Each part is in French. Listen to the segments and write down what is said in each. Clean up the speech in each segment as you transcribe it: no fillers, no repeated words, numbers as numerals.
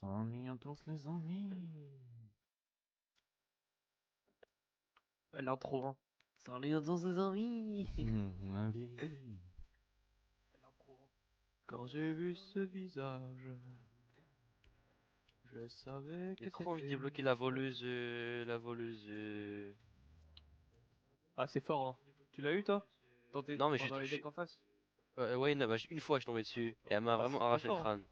S'ennuie tous les ennuis. L'intro, hein. S'ennuie tous les ennuis. Ma vie. Quand j'ai vu ce visage, je savais que J'ai trop envie de c'était... débloquer la voleuse. La voleuse. Ah, c'est fort, hein. Tu l'as eu, toi? Non, mais Pendant les decks en face? ouais, non, bah, une fois je suis tombé dessus. Et elle m'a Ah, vraiment c'est trop arraché le fort, hein. crâne.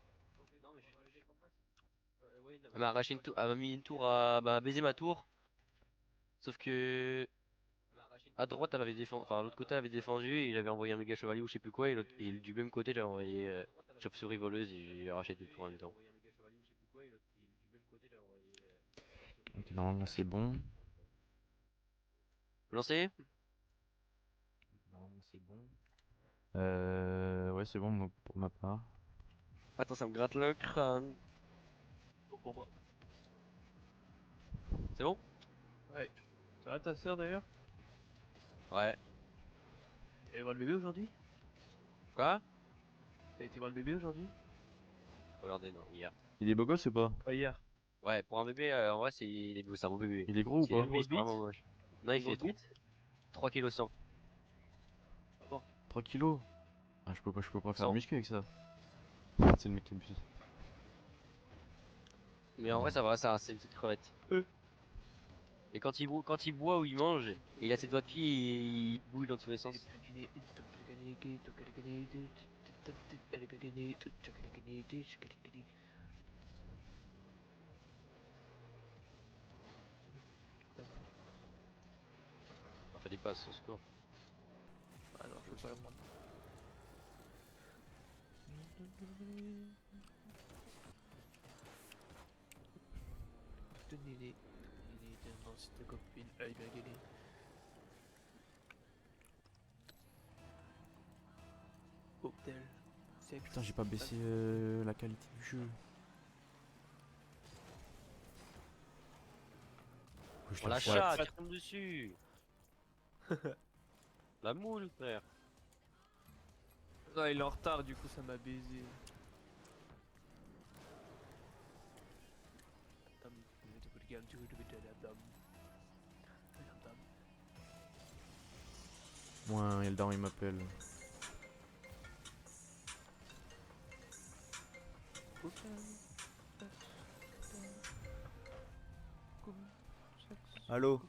Elle m'a arraché une tour. Elle m'a mis une tour à. Bah, baiser ma tour. Sauf que. À droite, elle avait défendu. Enfin, l'autre côté, elle avait défendu. Et j'avais envoyé un méga chevalier ou je sais plus quoi. Et du même côté, j'avais envoyé chauve-souris voleuse. Et j'ai arraché deux tours en même temps. Ok, normalement c'est bon. Vous lancez? Normalement c'est bon. Ouais, c'est bon pour ma part. Attends, ça me gratte le crâne. Pour moi. C'est bon? Ouais. Ça va, ta sœur, d'ailleurs? Ouais. Elle voir le bébé aujourd'hui? Quoi? T'as été voir le bébé aujourd'hui? Regardez, non, hier. Il est beau gosse ou pas? Pas hier. Ouais, pour un bébé, en vrai, c'est un beau bébé. Il est gros ou C'est pas? lui, Grosse c'est bite? vraiment moche. Non, il Une fait grosse bite? 3 kg 100. Ah bon. 3 kilos? Ah, je peux pas faire de 100. muscu avec ça. C'est le mec qui abuse. Mais en vrai, ça va, ça, c'est une petite crevette. Euh. Et quand il boit ou il mange, et il a ses doigts de pied et il bouge dans tous les sens. On fait des passes, au secours. Ah non, je peux pas le prendre. Tenez-les. Tellement si ta copine aille bien gagner. Cocktail. Sexe. Putain, j'ai pas baissé la qualité du jeu. Faut que je Oh la la fouette. chatte, il retombe dessus. La moule, frère. Non, il est en retard, du coup ça m'a baisé. Moi, Eldar il m'appelle. Allô?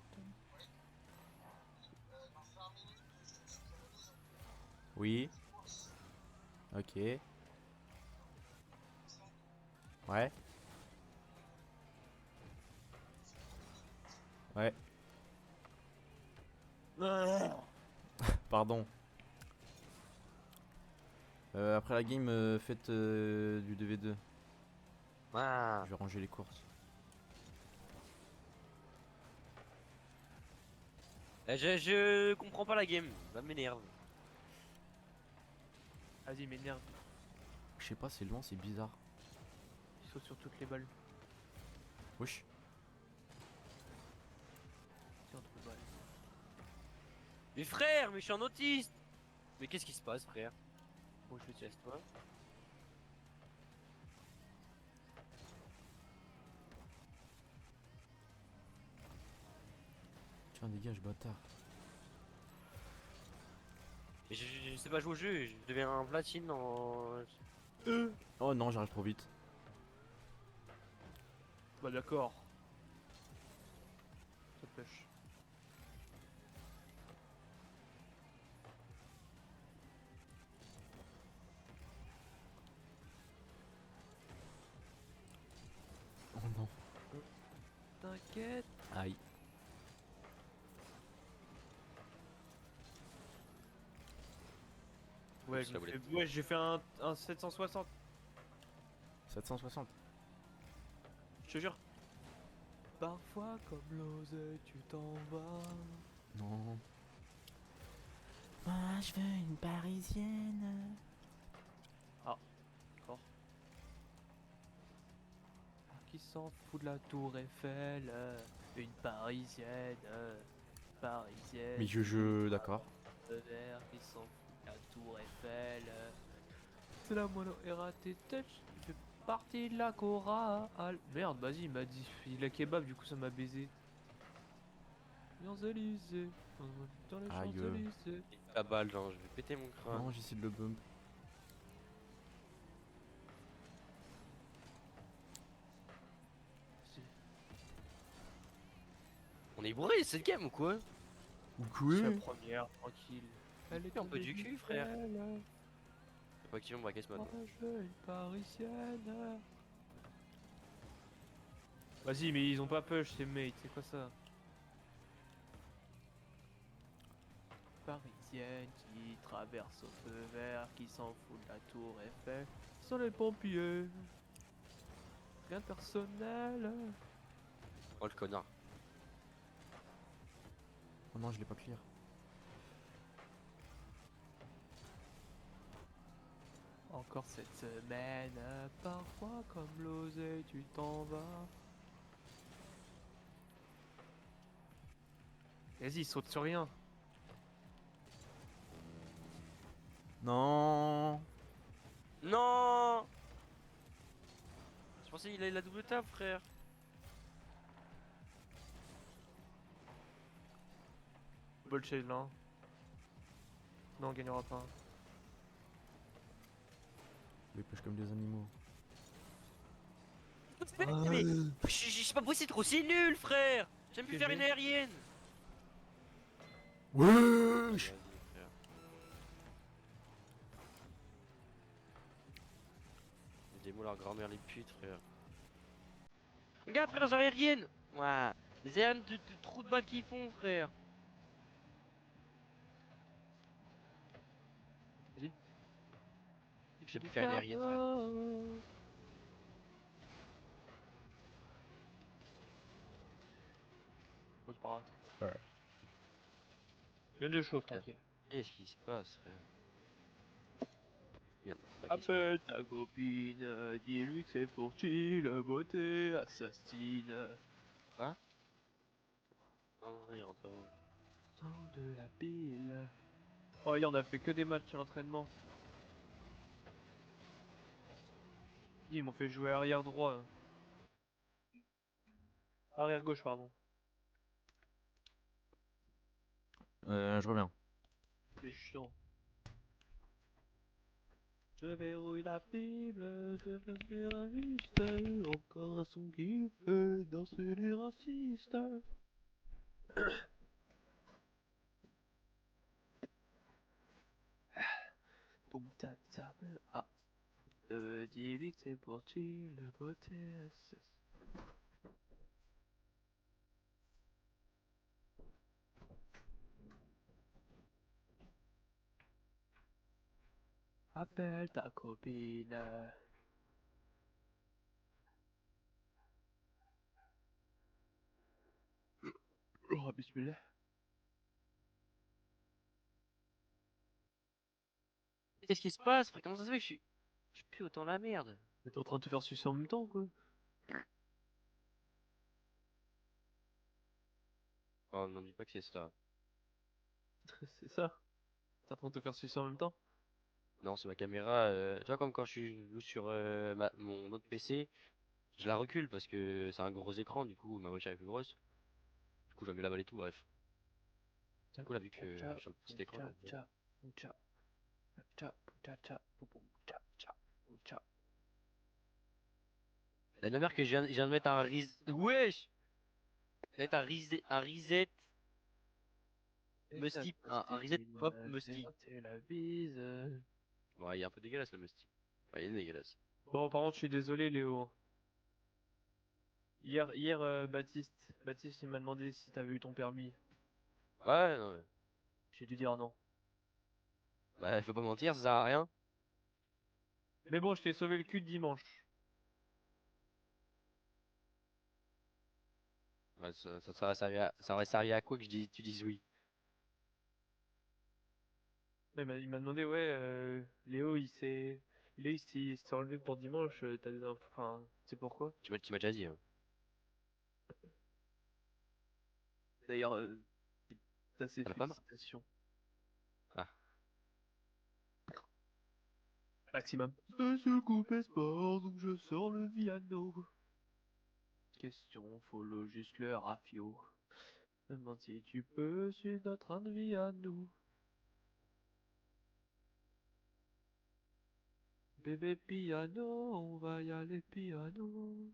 Oui? Ok. Ouais? Ouais. Pardon. Après la game, faites du 2v2. Ah. Je vais ranger les courses. Je comprends pas la game, ça m'énerve. Vas-y, m'énerve. Je sais pas, c'est loin, c'est bizarre. Il saute sur toutes les balles. Wesh. C'est entre balles. Mais frère, mais je suis un autiste. Mais qu'est-ce qui se passe, frère? Bon, je vais te laisser. Laisse-toi. Tiens, dégage, bâtard. Mais je sais pas jouer au jeu, je deviens un platine en. Oh non, j'arrive trop vite. Bah d'accord. Ça te pêche. Oh non. T'inquiète. Aïe. Ouais, Oups, la boulette. j'ai fait un 760. 760. Je te jure. Parfois, comme l'oseille, tu t'en vas. Non. Moi, je veux une parisienne. Ah, d'accord. Qui s'en fout de la tour Eiffel? Une parisienne. Parisienne. Mais d'accord. De verre qui s'en fout de la tour Eiffel. C'est la mono RAT touch. partie de la chorale. Merde, vas-y, il m'a dit. Il a kebab, du coup, ça m'a baisé. Champs-Élysées. Dans les Aïe. Champs-Élysées. La balle, genre, je vais péter mon crâne. Non, j'essaie de le bump. Si. On est bourré cette game ou quoi? C'est la première, tranquille. Elle est Un peu du cul, frère. belle. Effectivement, on va casse Moi, maintenant. je veux une parisienne. Vas-y, mais ils ont pas push, ces mates, c'est quoi ça? Parisienne qui traverse au feu vert, qui s'en fout de la tour Eiffel. Ce sont les pompiers. Rien de personnel. Oh le connard. Oh non, je l'ai pas clear. Encore cette semaine, parfois comme l'oseille, tu t'en vas. Vas-y, saute sur rien. Non. Non! Je pensais qu'il avait la double tape, frère. Bullshit là. Non, on gagnera pas. Les push comme des animaux. Mais c'est pas possible, trop c'est nul, frère! J'aime plus faire une aérienne! Wesh. Vas-y, frère. Des mots leur grand-mère les putes, frère. Regarde, frère, les aériennes! Ouah, les aériennes de trop de balles qu'ils font, frère! Vas-y. J'aime plus faire une aérienne, frère. Bon, c'est pas grave. Rien de chaud, tranquille. Qu'est-ce qui se passe, frère? Merde, pas question. Appelle ta copine, dis-lui que c'est pour qui la beauté assassine. Quoi? Non, il rentre pas. Sang de la pile. Oh, hier on a fait que des matchs à l'entraînement. Ils m'ont fait jouer arrière droit. Arrière gauche, pardon. Je reviens. C'est chiant. Je verrouille la Bible, je veux faire un juste, encore un son qui fait danser les racistes. Boum ta ta ah. Dis-lui que c'est pour tu la beauté. Appelle ta copine. Oh, bismillah. Qu'est-ce qui se passe, frère? Comment ça se fait que je suis plus autant la merde? Mais t'es en train de te faire sucer en même temps, quoi. Oh, non, dis pas que c'est ça. C'est ça. T'es en train de te faire sucer en même temps. Non, c'est ma caméra. Tu vois, comme quand je joue sur mon autre PC, je la recule parce que c'est un gros écran, du coup, ma voiture est plus grosse. Du coup, je mets la balle et tout, bref. Du coup, là, vu que je suis un petit écran, la dernière que je viens de mettre un reset. Wesh! Je viens de mettre un reset Musty. Un reset pop Musty. C'est la bise. Ouais, il est un peu dégueulasse le Musty. Ouais, il est dégueulasse. Bon, par contre, je suis désolé, Léo. Hier, Baptiste, il m'a demandé si t'avais eu ton permis. Ouais, non, mais. J'ai dû dire non. Bah, faut pas mentir, ça sert à rien. Mais bon, je t'ai sauvé le cul dimanche. Ouais, ça aurait servi à quoi que tu dises oui? Ouais, il m'a demandé, ouais, Léo, il s'est enlevé pour dimanche, t'as des infos, enfin, c'est pourquoi? Tu m'as déjà dit, hein. D'ailleurs, ça c'est T'en as pas marre? félicitations. Ah. Maximum. Je suis coupé sport, donc je sors le piano. Question, follow juste le rafio. Demande si tu peux suivre notre train de vie à nous. Bébé piano, on va y aller piano.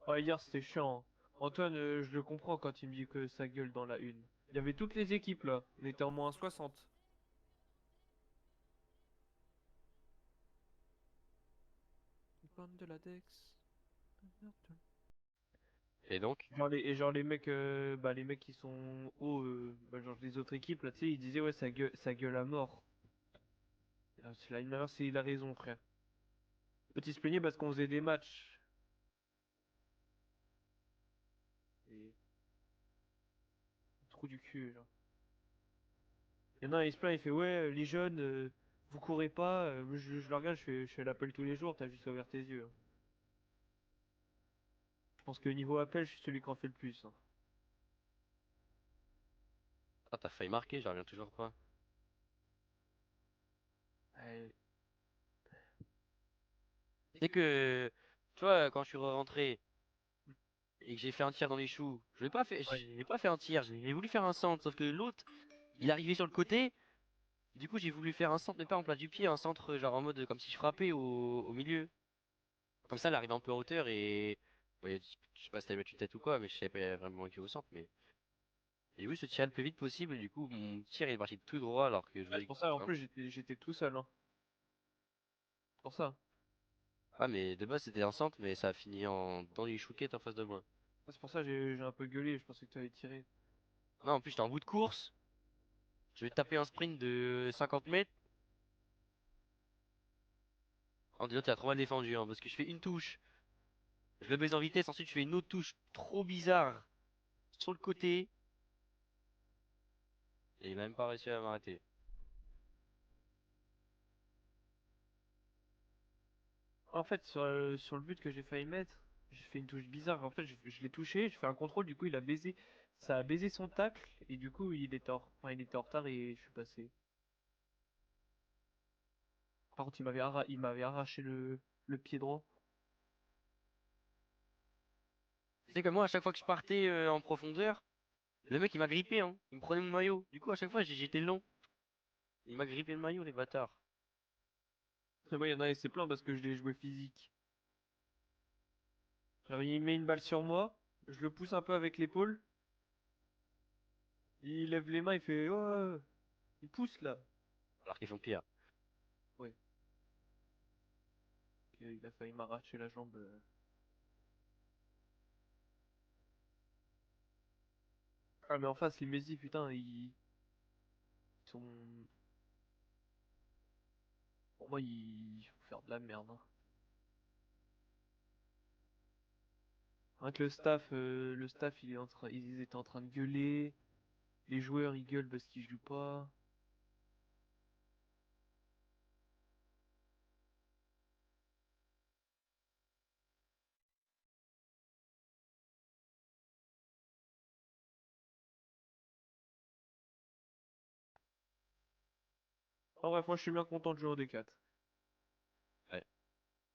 Ouais, hier c'était chiant. Antoine, je le comprends quand il me dit que ça gueule dans la une. Il y avait toutes les équipes là. On était en moins 60. Bande de latex. Et donc? Genre les mecs, les mecs qui sont hauts, genre les autres équipes là, tu sais, ils disaient ouais ça gueule à mort. Ah, c'est la une manière, c'est il a raison frère. Petit se plaignait parce qu'on faisait des matchs. Et trou du cul genre. Il y en a un il se plaint, il fait ouais les jeunes, vous courez pas. Je le regarde, je fais l'appel tous les jours, t'as juste ouvert tes yeux, hein. Je pense que niveau appel, je suis celui qui en fait le plus, hein. Ah, t'as failli marquer, j'en reviens toujours pas. Ouais. C'est que, tu vois, quand je suis rentré et que j'ai fait un tir dans les choux, Ouais. j'ai pas fait un tir, j'ai voulu faire un centre, sauf que l'autre, il arrivait sur le côté, du coup j'ai voulu faire un centre, mais pas en plat du pied, un centre genre en mode comme si je frappais au milieu. Comme ça, il arrive un peu en hauteur et, ouais, je sais pas si t'allais mettre une tête ou quoi, mais je savais pas vraiment qui au centre, mais j'ai voulu se tirer le plus vite possible et du coup mon tir il est parti tout droit alors que je Ouais, c'est voulais. pour ça, en Enfin, plus j'étais tout seul, hein. C'est pour ça. ah, mais de base c'était un centre, mais ça a fini en dans les chouquettes en face de moi. Ouais, c'est pour ça que j'ai un peu gueulé, je pensais que tu avais tiré. Non, en plus j'étais en bout de course. Je vais taper un sprint de 50 mètres. En disant, t'as trop mal défendu, hein, parce que je fais une touche. Je le baise en vitesse, ensuite je fais une autre touche trop bizarre sur le côté. Et il a même pas réussi à m'arrêter. En fait, sur le but que j'ai failli mettre, j'ai fait une touche bizarre. En fait, je l'ai touché, je fais un contrôle, du coup, il a baisé. Ça a baisé son tacle, et du coup, il était en retard et je suis passé. Par contre, il m'avait arraché le pied droit. Tu sais que moi, à chaque fois que je partais en profondeur, le mec il m'a grippé, hein. Il me prenait mon maillot. Du coup, à chaque fois, j'étais long. Il m'a grippé le maillot, les bâtards. Et moi, il y en a, il s'est plaint parce que je l'ai joué physique. Genre, il met une balle sur moi, je le pousse un peu avec l'épaule, il lève les mains, il fait oh, il pousse là. Alors qu'ils font pire. Ouais, il a failli m'arracher la jambe. Ah, mais en face, les Messi, putain, ils sont. Pour moi, ils vont faire de la merde, hein. Rien que le staff, ils étaient en train de gueuler. Les joueurs, ils gueulent parce qu'ils jouent pas. En bref, moi, je suis bien content de jouer au D4. Ouais,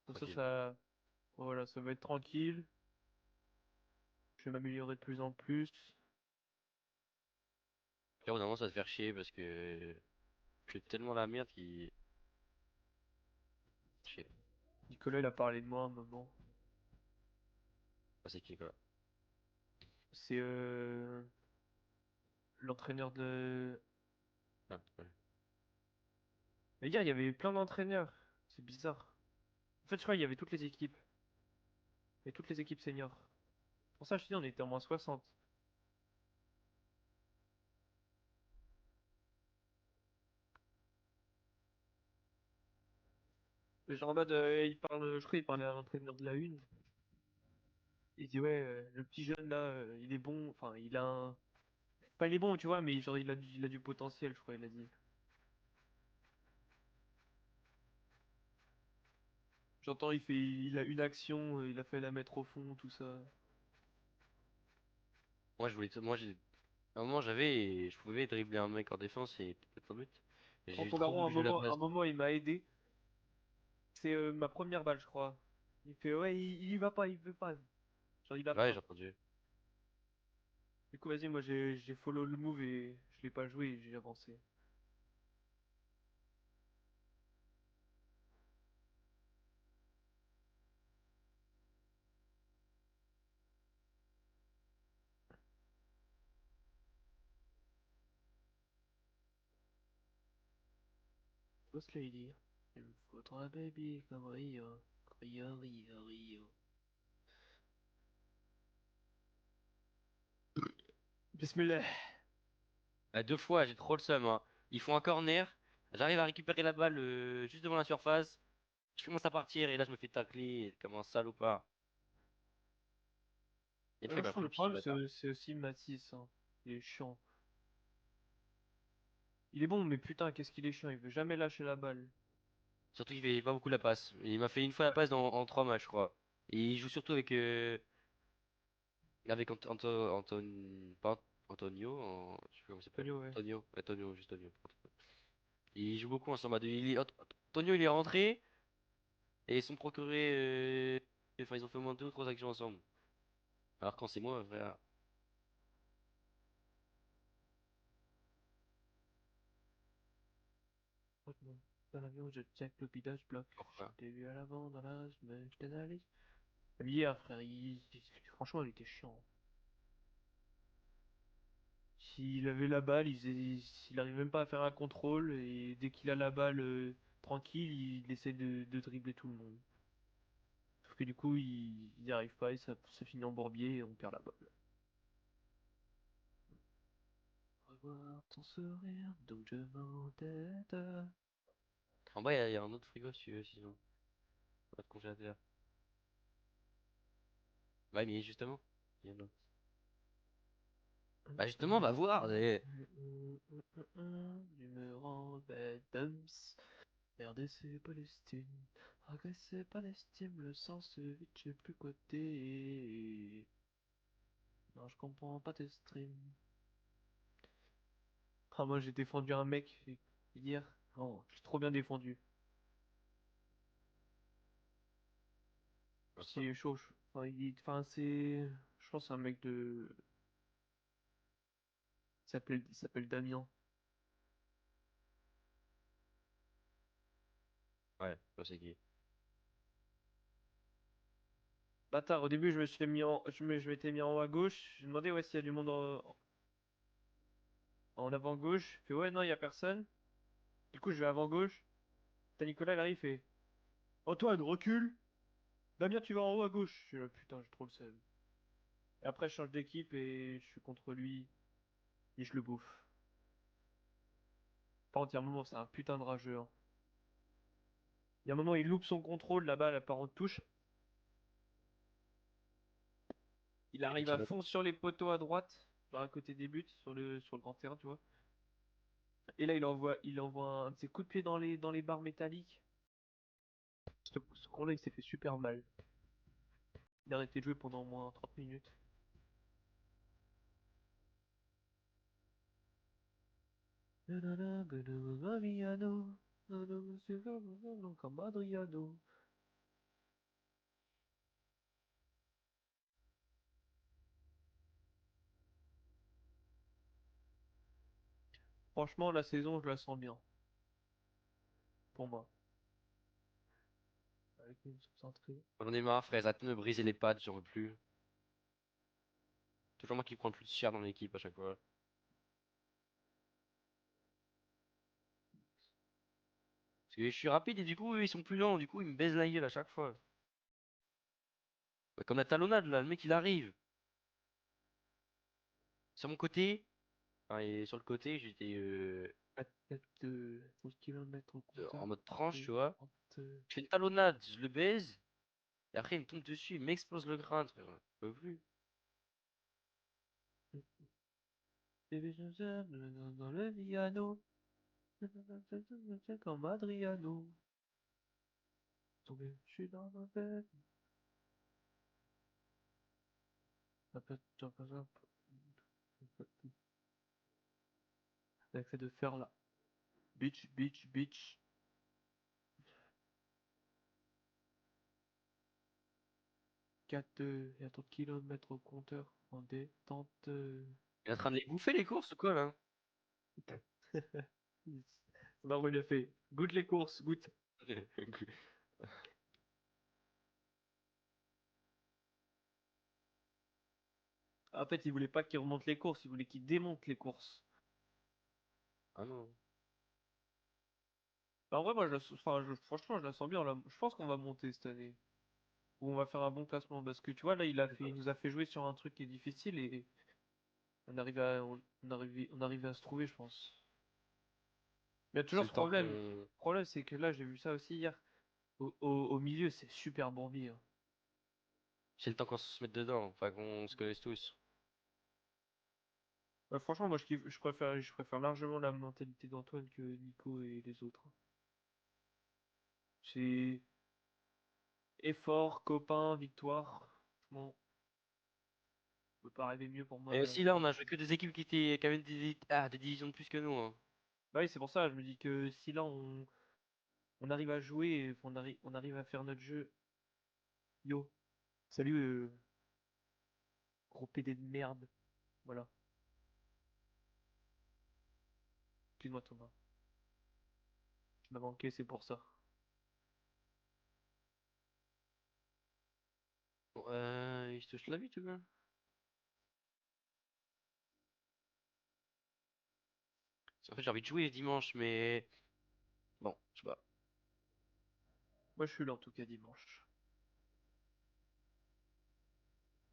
Comme tranquille. voilà, ça va être tranquille. Je vais m'améliorer de plus en plus. Là, au bout d'un moment, ça va te faire chier parce que je fais tellement la merde qui. Je sais Nicolas, il a parlé de moi à un moment. pas c'est qui quoi. C'est l'entraîneur de. Ah, ouais. Mais hier, il y avait plein d'entraîneurs. C'est bizarre. En fait, je crois qu'il y avait toutes les équipes. Et toutes les équipes seniors. Pour ça, je te dis, on était en moins 60. Mais genre en mode, je crois qu'il parlait à l'entraîneur de la une. Il dit, ouais, le petit jeune là, il est bon. Enfin, il a un. Pas il est bon, tu vois, mais genre, il a du potentiel, je crois, il a dit. J'entends, il a une action, il a fait la mettre au fond, tout ça. Moi, je voulais. Moi, j'ai. À un moment, j'avais. Je pouvais dribbler un mec en défense et peut-être un but. J'ai Quand eu ton trop daron, voulu jouer la un basse. moment, il m'a aidé. C'est ma première balle, je crois. Il fait, ouais, il y va pas, il veut pas. Genre, il a Ouais, j'ai peur. entendu. Du coup, vas-y, moi, j'ai follow le move et je l'ai pas joué et j'ai avancé. Boss Lady. Il me faudra un baby comme Rio. Rio, Rio, Rio. Bismillah. Deux fois, j'ai trop le seum, hein. Ils font un corner. J'arrive à récupérer la balle juste devant la surface. Je commence à partir et là je me fais tacler comme un salopard. Et après, Moi, il je m'a trouve pris le le pied, problème, bâtard. c'est aussi Matisse, hein. Il est chiant. Il est bon, mais putain, qu'est-ce qu'il est chiant. Il veut jamais lâcher la balle. Surtout qu'il fait pas beaucoup la passe. Il m'a fait une fois la passe en trois matchs, je crois. Et il joue surtout avec pas Antonio, je sais plus comment il s'appelle. Antonio, ouais. Antonio, juste Antonio. Il joue beaucoup ensemble. Antonio, il est rentré et ils se sont procuré. Enfin, ils ont fait au moins deux ou trois actions ensemble. Alors quand c'est moi, frère. Franchement, dans l'avion, je check le pilote, je bloque. Je Pourquoi? t'ai vu à l'avant, dans la je me je t'analyse. Hier, frère, franchement, il était chiant. S'il avait la balle, il arrive même pas à faire un contrôle et dès qu'il a la balle tranquille, il essaie de dribbler tout le monde. Sauf que du coup, il n'y arrive pas et ça finit en bourbier et on perd la balle. Revoir ton sourire, donc je m'entête. En bas, il y a un autre frigo si tu veux, sinon. Pas de congélateur. Ouais, mais justement. Il y en a. Bah justement, on va voir. Tu me rends bête, Dums. RDC Palestine. Agressé Palestine, le sens se vide, je sais plus côté. Non, je comprends pas tes streams. Ah, moi j'ai défendu un mec hier. Oh, j'ai trop bien défendu. C'est chaud. Enfin, enfin, c'est. Je pense que c'est un mec de. Il s'appelle Damien. Ouais, je sais qui. Bâtard, au début je me suis mis en. Je m'étais mis en haut à gauche. J'ai demandé ouais s'il y a du monde en avant gauche. Il fait ouais non, il y a personne. Du coup je vais avant gauche. T'as Nicolas, il arrive et. Antoine, recule! Damien, tu vas en haut à gauche. Je suis là, putain, j'ai trop le seum. Et après, je change d'équipe et je suis contre lui et je le bouffe. Par contre, il y a un moment, c'est un putain de rageux, hein. Il y a un moment, il loupe son contrôle, la balle, elle part en touche. Il Et arrive tu à vas- fond sur les poteaux à droite, genre à côté des buts, sur le grand terrain, tu vois. Et là, il envoie un de ses coups de pied dans les barres métalliques. Ce con-là, il s'est fait super mal. Il a arrêté de jouer pendant au moins 30 minutes. Comme Adriano. Franchement, la saison, je la sens bien. Pour moi. Avec une centrée. J'en ai marre, frère. Arrête de me briser les pattes, j'en veux plus. Toujours moi qui prends le plus cher dans l'équipe à chaque fois. Parce que je suis rapide et du coup, eux, ils sont plus lents. Du coup, ils me baisent la gueule à chaque fois. Bah, comme la talonnade, là. Le mec, il arrive. Sur mon côté. Enfin, et sur le côté, j'étais À tête de 12 km au en compteur. mode tranche, tu vois. 30. Je fais une talonnade, je le baise. Et après, il me tombe dessus, il m'explose le crâne, frère. Je peux plus. Dans le piano. Comme Adriano. Tombé, je suis dans ma tête. Avec fait de faire là. Bitch, bitch, bitch. Il y a trop de kilomètres au compteur en détente. Il est en train de les bouffer les courses ou quoi là? Non, il a fait. Goûte les courses, goûte. En fait, il voulait pas qu'il remonte les courses, il voulait qu'il démonte les courses. Ah non. Bah, en vrai, moi, franchement, je la sens bien. Là. Je pense qu'on va monter cette année. Ou on va faire un bon classement. Parce que tu vois, là, il nous a fait jouer sur un truc qui est difficile et on arrive à se trouver, je pense. Mais il y a C'est toujours le ce temps problème. Le qu'on. problème, c'est que là, j'ai vu ça aussi hier. Au milieu, c'est super bourbier. Hein. C'est le temps qu'on se mette dedans, enfin qu'on se connaisse tous. Bah, franchement, moi, je préfère largement la mentalité d'Antoine que Nico et les autres. C'est effort, copain, victoire. Franchement, on peut pas rêver mieux pour moi. Et aussi là, on a joué que des équipes qui avaient des divisions de plus que nous. Hein. Bah oui, c'est pour ça, je me dis que si là on arrive à jouer, on arrive à faire notre jeu. Yo, salut, gros PD de merde. Voilà, excuse-moi Thomas. Tu m'as manqué, c'est pour ça. Il se touche la vie, tu vois. En fait, j'ai envie de jouer dimanche, mais bon, je sais pas. Moi je suis là en tout cas dimanche.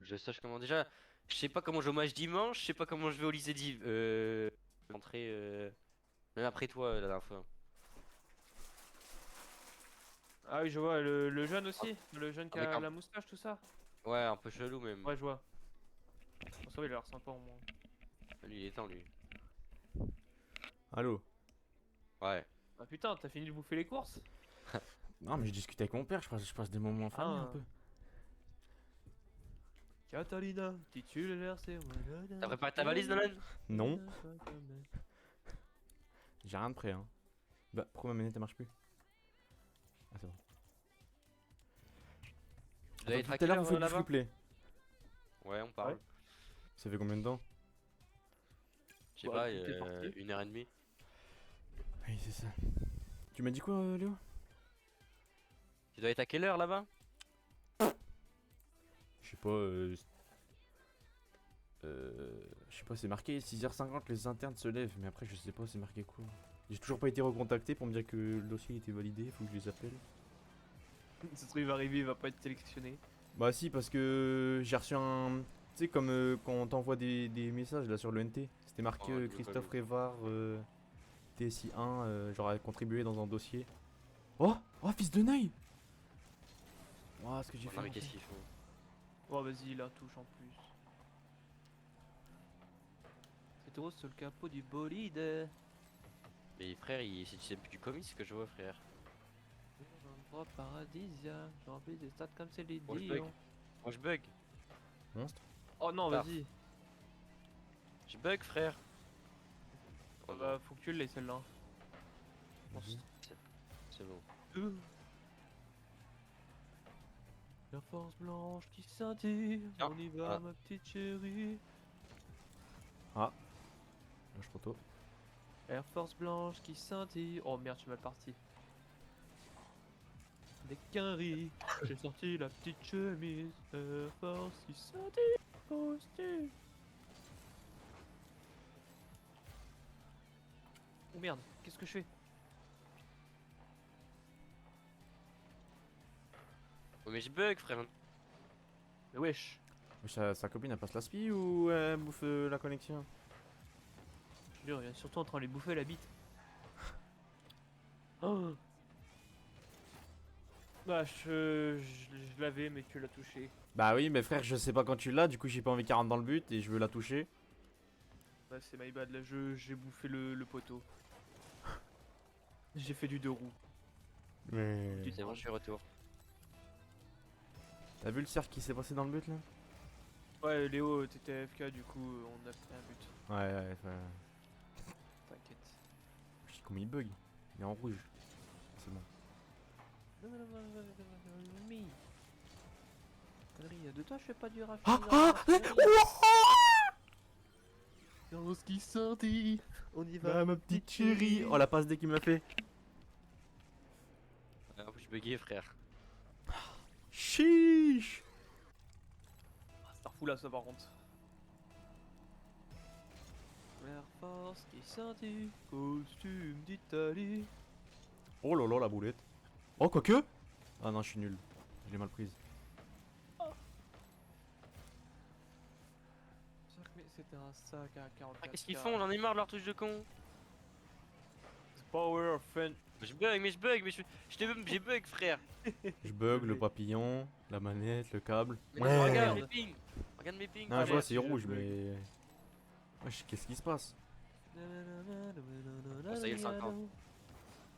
Je sache comment déjà. Je sais pas comment je vais au match dimanche, je sais pas comment je vais au lycée rentrer même après toi la dernière fois. Ah oui, je vois, le jeune Ah, aussi, le jeune qui avec a un. la moustache, tout ça. Ouais, un peu chelou même. Ouais, je vois. Bon, ça va, il a l'air sympa au moins. Lui, il est temps, lui. Allô? Ouais. Ah putain, t'as fini de bouffer les courses? Non, mais je discute avec mon père, je passe des moments en famille un Ah, peu. Catalina, titulaire, c'est T'as préparé ta valise, Nolan? Non, j'ai rien de prêt, hein. Bah, pourquoi ma manette elle marche plus? Ah, c'est bon. Tu dois Attends, être tout à à quelle l'heure, vous heure faites du là-bas? free play. Ouais, on parle. Ouais. Ça fait combien de temps? Je sais Bah, pas, depuis que t'es parti. 1h30. Oui, c'est ça. Tu m'as dit quoi, Léo? Tu dois être à quelle heure là-bas? Je sais pas, je sais pas, c'est marqué 6h50, les internes se lèvent, mais après, je sais pas, c'est marqué quoi. J'ai toujours pas été recontacté pour me dire que le dossier était validé, faut que je les appelle. Ce truc va arriver, il va pas être sélectionné. Bah, si, parce que j'ai reçu un. Tu sais, comme quand on t'envoie des messages là sur le NT, c'était marqué Oh, tu veux pas Christophe jouer. Révard, TSI1, genre à contribuer dans un dossier. Oh! Oh, fils de Neuil! Oh, ce que j'ai Oh, fait. non, mais mon qu'est-ce frère. qu'ils font? Oh, vas-y, la touche en plus. C'est trop sur le capot du bolide. Mais frère, c'est plus du comics ce que je vois, frère. Dans un endroit paradisiaque, j'ai envie des stats comme c'est les Moi je bug. Dion. Moi je bug. Monstre? Oh non, Paf. vas-y. Je bug, frère. Oh Ah non, bah, faut que tu l'aies celle-là. Vas-y. c'est bon. La force blanche qui scintille, Tiens. on y va Ah. ma petite chérie. Lâche trop tôt. Air Force blanche qui scintille. Oh merde, je suis mal parti. Dès qu'un riz, j'ai sorti la petite chemise. Air Force qui scintille, posté. Oh merde, qu'est-ce que je fais? Oh, mais je bug, frère. Mais wesh, Mais sa copine elle passe l'aspi ou elle bouffe la connexion? je te jure, il est surtout en train de les bouffer la bite. Oh. Bah, je l'avais, mais tu l'as touché. Bah oui, mais frère, je sais pas quand tu l'as, du coup j'ai pas envie qu'elle rentre dans le but et je veux la toucher. Bah, c'est my bad, là, j'ai bouffé le poteau. J'ai fait du deux roues. Mais. C'est bon, je suis retour. T'as vu le cercle qui s'est passé dans le but là? Ouais, Léo, t'étais AFK, du coup, on a pris un but. Ouais, ouais, ouais. T'inquiète. Comme il bug. Il est en rouge. C'est bon. De toi, je fais pas du raffinage. Dans ce qui sentit, on y Bah, ma petite chérie. Oh la passe dès qu'il me l'a fait. En plus, je buguais, frère. Chiche. Starfou là, ça par contre. Air Force qui sentit, costume d'Italie. Oh là là la boulette. Oh quoique. Ah non je suis nul. Je l'ai mal prise. Mais c'était un sac à 44. Ah, qu'est-ce qu'ils font? J'en ai marre de leur touche de con. Power of fun. Je bug, mais j'ai bug, frère. Je bug le papillon, la manette, le câble. Mais Ouais. non, regarde mes pings. Regarde mes pings. Non je Allez, vois c'est je rouge bug. mais... Wesh qu'est-ce qui se passe? Oh, ça y est, le 50.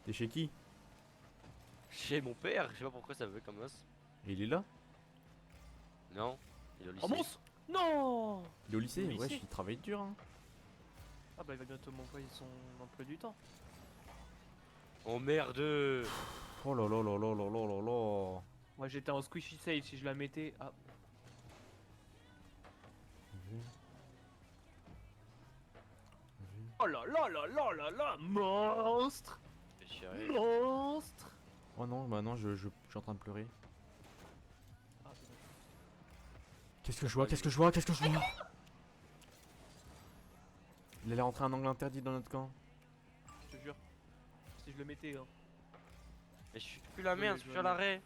T'es chez qui? Chez mon père, je sais pas pourquoi ça veut comme os. Et il est là? Non, il est au lycée. Oh monstre. Non. Il est au lycée? Au lycée. Wesh il travaille dur hein. Ah bah il va bientôt m'envoyer son emploi du temps. Oh merde. Oh là là là là là là là là. Moi j'étais en squishy save si je la mettais. Ah. Oh là là là là là là. Monstre. Fais chier. Monstre. Oh non bah non je suis en train de pleurer. Ah, Qu'est-ce que je vois? Qu'est-ce que je vois? Qu'est-ce que je vois? Il allait rentrer un angle interdit dans notre camp. je te jure. Si je le mettais hein. Mais je suis plus la merde, Oui, je suis je sur vois l'arrêt.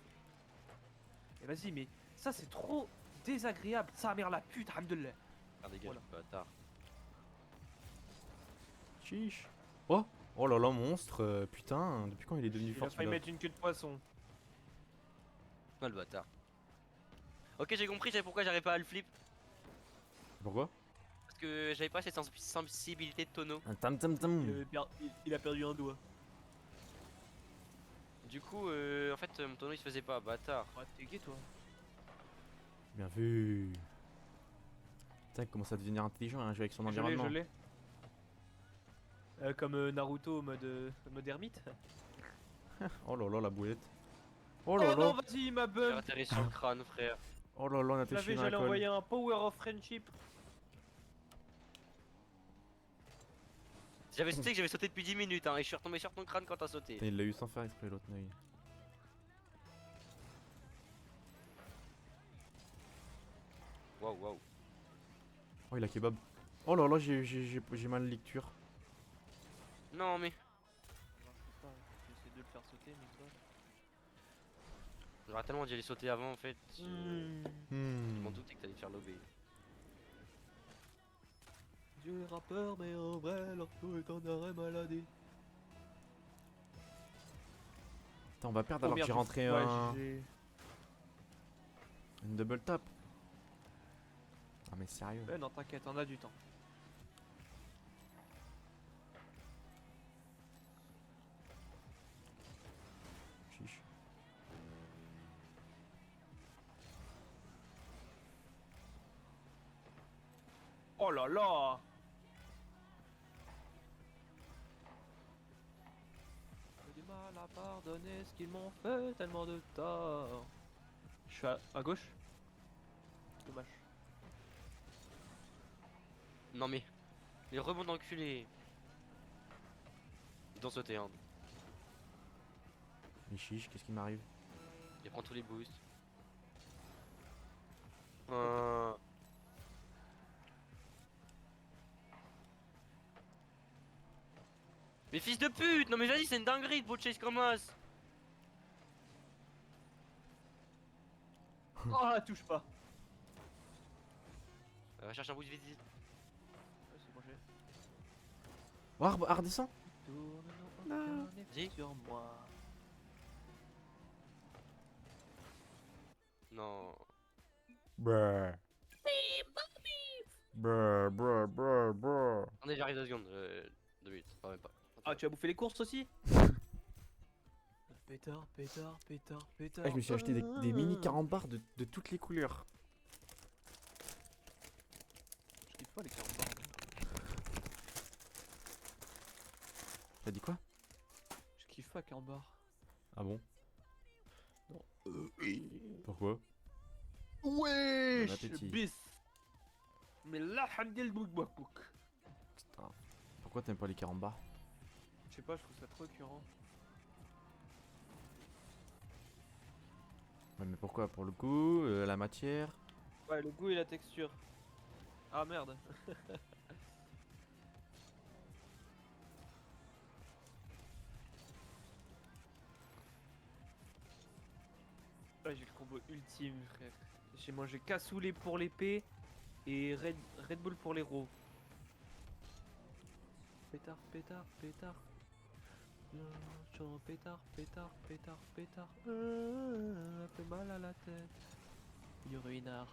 Et vas-y mais ça c'est trop désagréable. Ça mère la pute, alhamdoulilah. Ah dégage, Voilà. bâtard. Chiche. Oh! Oh là là monstre, putain, depuis quand il est devenu Il a fort failli celui-là? mettre une queue de poisson. Ah le bâtard. Ok, j'ai compris, c'est pourquoi j'arrive pas à le flip. Pourquoi? Parce que j'avais pas cette sensibilité de tonneau. Un tam tam tam. Il a perdu un doigt. Du coup, en fait, mon tonneau il se faisait pas, bâtard. Ah t'es gay toi. Bien vu. Putain, il commence à devenir intelligent hein, jouer avec son Je l'ai, environnement. je l'ai. Comme Naruto mode ermite. Oh là là la boulette. Oh Oh là non là. vas-y ma J'ai bug. atterri sur le crâne, frère. Oh là là on a Je l'avais, téché dans la j'allais colle. envoyer un power of friendship. J'avais sauté que j'avais sauté depuis 10 minutes, hein, et je suis retombé sur ton crâne quand t'as sauté. Putain, il l'a eu sans faire exprès l'autre œil. Waouh, waouh. Oh il a kebab. Oh là là j'ai mal lecture. Non, mais. J'essaie de le faire sauter mais quoi. J'aurais tellement dû aller sauter avant en fait. Je m'en doutais que t'allais te faire lober. Dieu est rappeur mais en vrai leur flow est en arrêt maladie. Putain on va perdre alors que j'ai rentré un... une double tap. Ah mais sérieux. Ouais non t'inquiète, on a du temps. Chiche. Oh là là. J'ai du mal à pardonner ce qu'ils m'ont fait tellement de tort. Je suis à gauche. Dommage. Non, mais. Les rebonds d'enculé. Dans sauter un. Mais chiche qu'est-ce qui m'arrive? Il prend tous les boosts. Mais fils de pute! Non mais vas-y, c'est une dinguerie de beau chase comme as! Ah touche pas. Cherche un boost vite, vite. Ouais, c'est bon, j'ai. Oh redescend. Tourne Dis. sur moi. Non. Brrr. Brrr brrr brrr brrr. Attendez, j'arrive 2 secondes. 2 minutes, pas même pas. Ah tu as bouffé les courses aussi? Pétard, pétard, pétard, pétard. Ah, je me suis acheté des mini carambars de toutes les couleurs. Je kiffe pas les carambars. T'as dit quoi? fac en bar. Ah bon? Non. Pourquoi? Ouais, Bon appétit. bis. Mais là, hamdil bouk bouk bouk. Putain. Pourquoi t'aimes pas les carambars? Je sais pas, je trouve ça trop écœurant. Ouais, mais pourquoi? Pour le goût, la matière? Ouais, le goût et la texture. Ah merde. Ouais, j'ai le combo ultime, frère. J'ai mangé cassoulet pour l'épée et Red Bull pour les l'héros. Pétard, pétard, pétard. Pétard, pétard, pétard, pétard. Un peu mal à la tête. Du ruinard.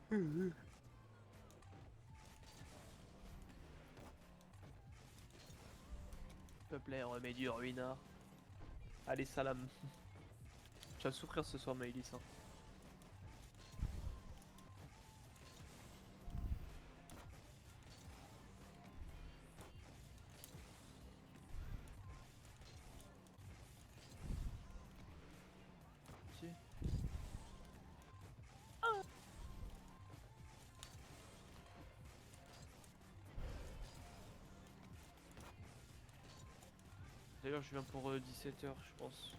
S'il te plaît, remets du ruinard. Allez, salam. Tu vas souffrir ce soir, Maëlys. Hein. Si. D'ailleurs, je viens pour 17 h, je pense.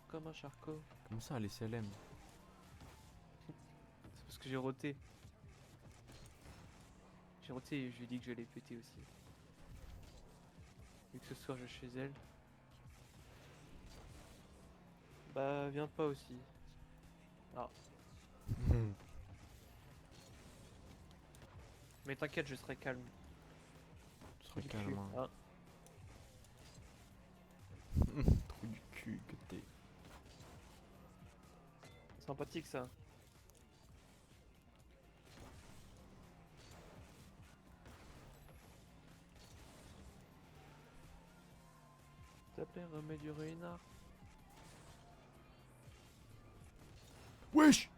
Comme un charcot. Comme ça, les CLM. C'est parce que j'ai roté. J'ai roté et je lui ai dit que j'allais péter aussi. Vu que ce soir je suis chez elle. Bah, viens pas aussi. Ah. Mais t'inquiète, je serai calme. Tu serais Du calme, cul. hein. Ah. Trou du cul que t'es. Sympathique ça. S'il te plaît, remets du ruinard. Wesh!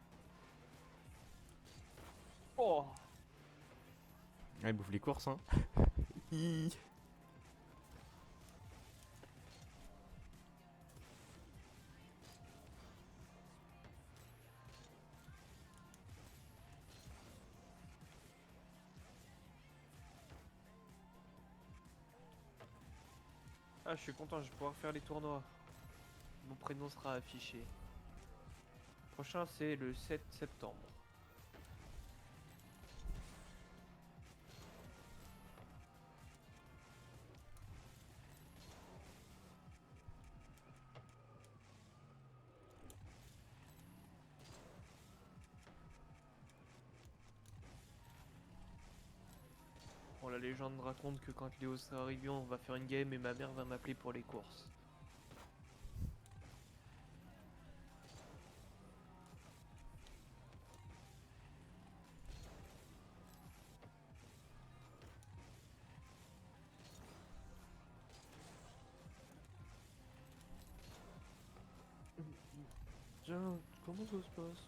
Oh! Ah, il bouffe les courses, hein. Ah, je suis content, je vais pouvoir faire les tournois. Mon prénom sera affiché. Prochain, c'est le 7 septembre. Bon, la légende raconte que quand Léo sera arrivé, on va faire une game et ma mère va m'appeler pour les courses. Tiens, comment ça se passe?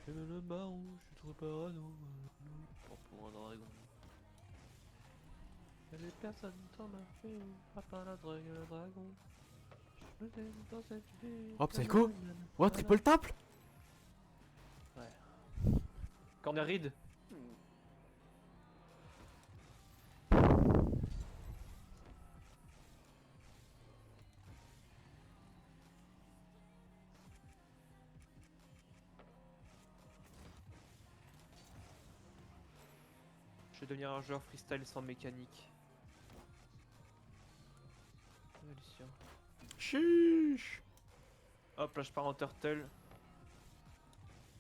Le baron, je suis trop parano. Pour un dragon. Y'a les personnes dans ma vie, pas par la drogue, le dragon. Je me lève dans cette vie. Oh, psycho! What? Triple taple? Ouais. Corner read. Je vais devenir un joueur freestyle sans mécanique. Lucien. Chiche! Hop, là je pars en turtle.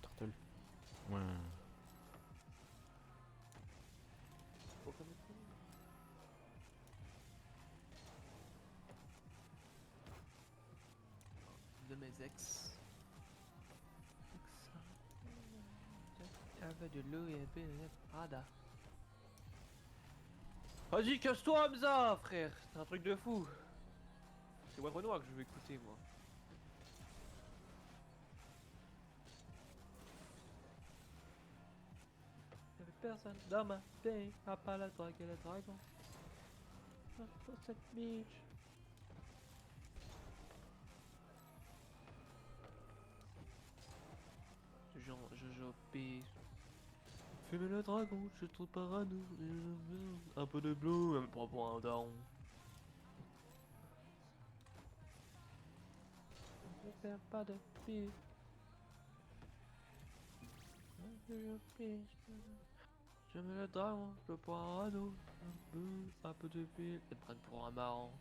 Turtle. Ouais. De mes ex. Avec de l'eau et un peu de Prada. Vas-y, casse-toi, Hamza, frère. C'est un truc de fou. C'est Web Renoir que je veux écouter, moi. Personne dans ma pays à part la drague et le dragon. Sur cette beach. Jojo Peace. Fumer le dragon, je suis trop parano. Un peu de bleu, même pas pour un daron. Je perds pas de piste. Jojo Peace. Je mets le dragon, je prends un radeau. Un peu de pile, et me prennent pour un marrant.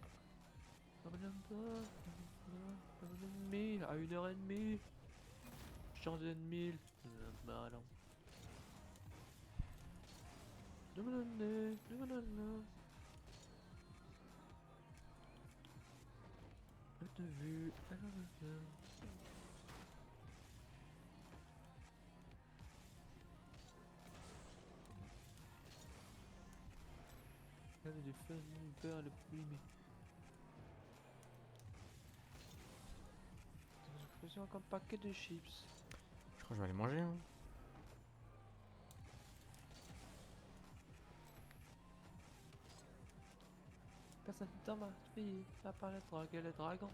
Mille à 1h30. Changer de mille. Bah non. De vue. Il y avait des fans vers le premier. Je faisais encore un paquet de chips. Je crois que je vais aller manger. Hein. Personne dans ma vie, à part la drogue et le dragon.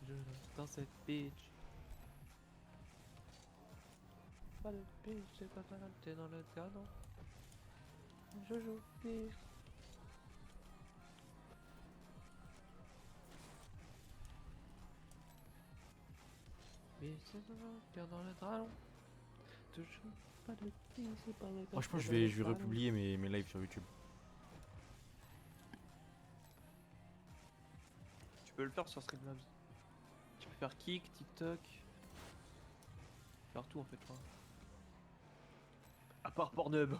Je dans cette bitch. Pas de bitch, c'est quand t'es dans le canon. Je joue bitch. Mais c'est dans le dragon. Toujours pas de bitch, c'est pas le Oh, je pense que je vais republier mes lives sur YouTube. Tu peux le faire sur Streamlabs. Tu peux faire Kik, TikTok. Faire tout en fait, toi. À part Pornhub.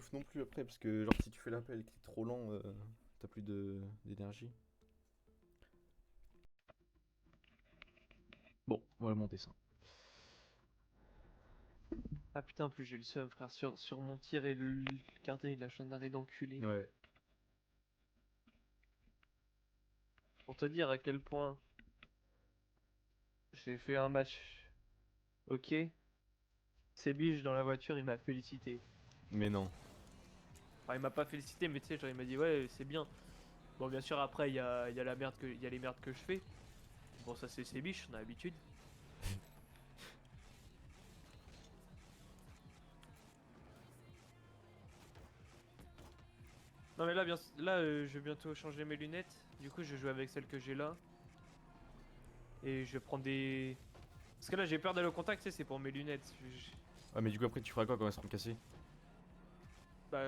ouf non plus après, parce que genre si tu fais l'appel et que t'es trop lent, t'as plus d'énergie. Bon, voilà mon dessin. Ah putain, en plus j'ai le seum, frère, sur mon tir et le gardien il a chaîne d'arrêt d'enculé. Ouais. Pour te dire à quel point j'ai fait un match. Ok. Biche dans la voiture, il m'a félicité. Mais non. Enfin, il m'a pas félicité, mais tu sais, genre il m'a dit ouais, c'est bien. Bon, bien sûr, après, il y a la merde il y a les merdes que je fais. Bon, ça, c'est biche, on a l'habitude. Non, mais là, je vais bientôt changer mes lunettes. Du coup, je vais jouer avec celles que j'ai là. Et je vais prendre des. Parce que là, j'ai peur d'aller au contact, tu sais, c'est pour mes lunettes. Ah, mais du coup, après, tu feras quoi quand elles seront cassées? Bah,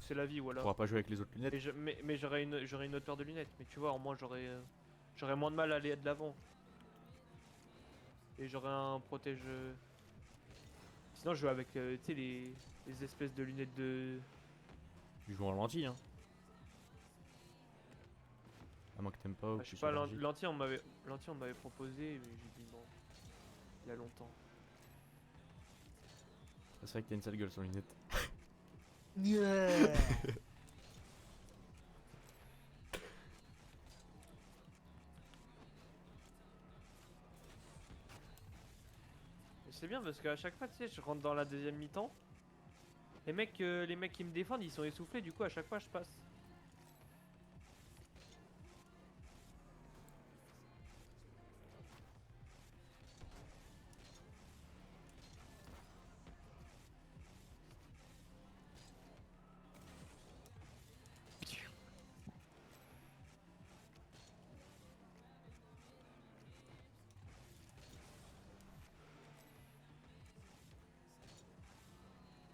c'est la vie, Tu voilà. pourras pas jouer avec les autres lunettes. Mais j'aurai une autre paire de lunettes. Mais tu vois, au moins, j'aurai moins de mal à aller de l'avant. Et j'aurai un protège. Sinon, je joue avec, tu sais, les espèces de lunettes de. Tu joues en lentille, hein. À moins que t'aimes pas ou Ah, que je tu sais sois pas, allergique. lentilles, on m'avait proposé, mais j'ai dit non. Il y a longtemps. C'est vrai que t'as une sale gueule sans lunettes. Et c'est bien parce qu'à chaque fois, tu sais, je rentre dans la deuxième mi-temps. Les mecs qui me défendent, ils sont essoufflés, du coup, à chaque fois, je passe.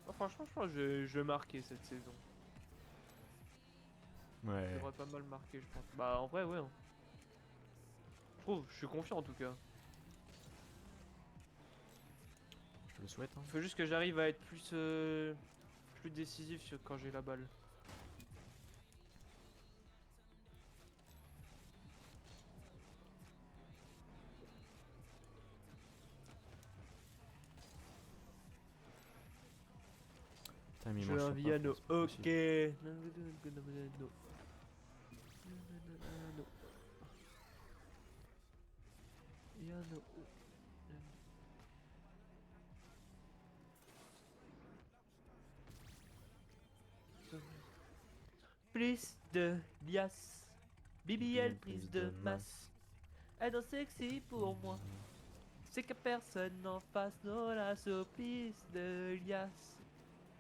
Oh, franchement, je pense que je vais marquer cette saison. Je Ouais. devrais pas mal marquer, je pense. Bah, en vrai, ouais, hein. Je trouve, je suis confiant en tout cas. Je te le souhaite, hein. Faut juste que j'arrive à être plus décisif quand j'ai la balle. Putain, mais Je moi, veux je un sens pas, Viano, c'est pas ok. possible. Viano. Prise de liasse. BBL, prise de masse. Elle danse sexy pour moi. C'est que personne n'en face nos lasso. Prise de liasse.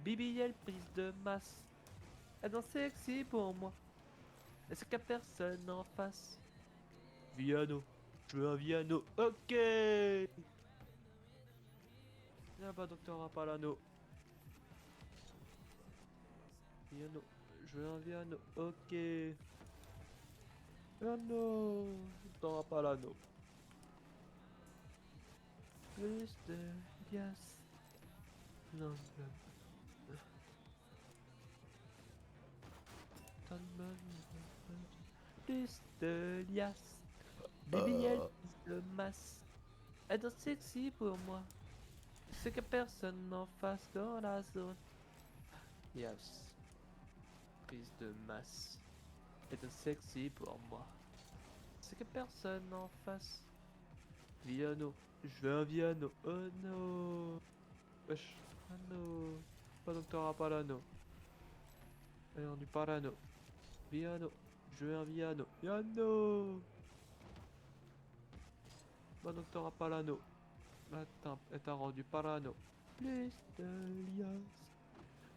BBL, prise de masse. Elle danse sexy pour moi. Et c'est que personne n'en face. Viano. Je veux un Viano. Ok. Viens pas, docteur Rapalano. Viano. Je veux un Viano. Ok. Viano. Docteur Rapalano. Plus de liasse. Non, non. Plus de liasse. BBL, plus de masse. Elle danse sexy pour moi. C'est que personne n'en fasse dans la zone. Yes. Prise de masse. Elle danse sexy pour moi. C'est que personne n'en fasse. Viano. Je veux un Viano. Oh no. Wesh. Oh no. Pas docteur Apalano. Allez, on du Parano. Viano. Je veux un Viano. Viano. Pas docteur Apalano. Attends, elle t'a rendu parano. Plus de liasse.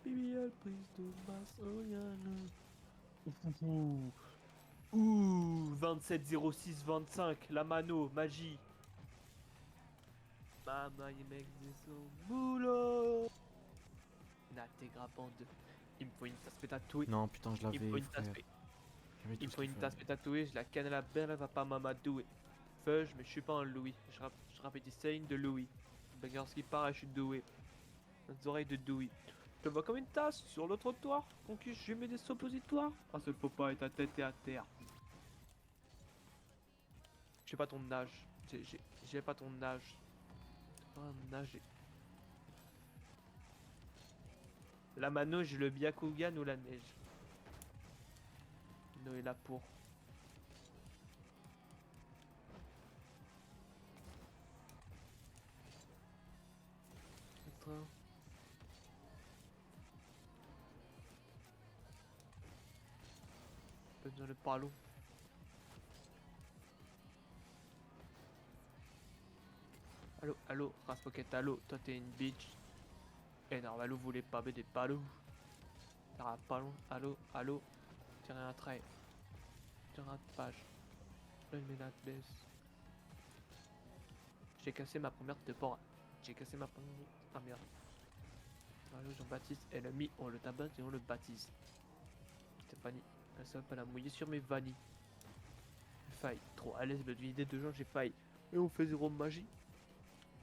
BBL, prise de masse. Oh Yana. Ouh. 27 06 25. La mano. Magie. Maman, il mec de son boulot. N'intégra bande. Il me faut une tasse tatouée. Non, putain, je Il me faut l'avais, une tasse frère. J'avais Il tout me ce faut qu'il une fallait. tasse tatouée. Je la canne à la belle, elle va pas m'amadouer. Fudge, mais je suis pas un Louis. Je rappe des signes de Louis. Bagarre qui part, je suis doué. Les oreilles de Dewey. te vois comme une tasse sur le trottoir. Conquis, je mets des suppositoires. Ah, ça faut pas, et ta tête est à terre. J'ai pas ton âge. J'ai pas ton âge. Ah, nager. La manouche, le Byakugan ou la neige. Noé là pour. Attends. Dans le palo. Allô, allô, Raspocket, allô, toi t'es une bitch. Eh non, allô, vous voulez pas des palos. T'as un palon, allô, allô, tirer un trait. Tirer un page. Là, je mets la baisse. J'ai cassé ma première de port. J'ai cassé ma première. Ah merde. Allô, Jean-Baptiste et l'ami, on le tabasse et on le baptise. Stéphanie, elle savait pas la mouiller sur mes vanilles. J'ai failli. Trop à l'aise de l'idée de gens, j'ai failli. Et on fait zéro magie.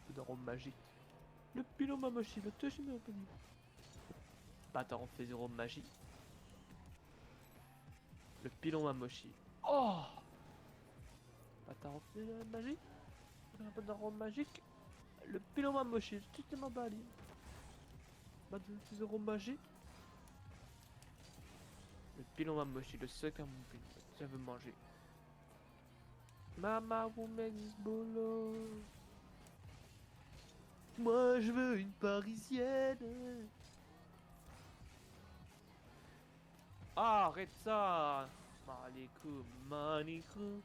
Peu d'arôme magique. Le pilon m'a mochi, le touche m'a pas dit. Bâtard, on fait zéro magie. Le pilon m'a mochi. Oh! Bâtard, on fait zéro magie. Un peu d'arôme magique. Le pilon m'a mochi, le touche m'a bali. Bâtard, on fait zéro magie. Le pilon m'a mochi, le secret mon pilon. Ça veut manger. Mama, vous make this bolo. Moi, je veux une parisienne. Ah, arrête ça. Malikou, Manikou.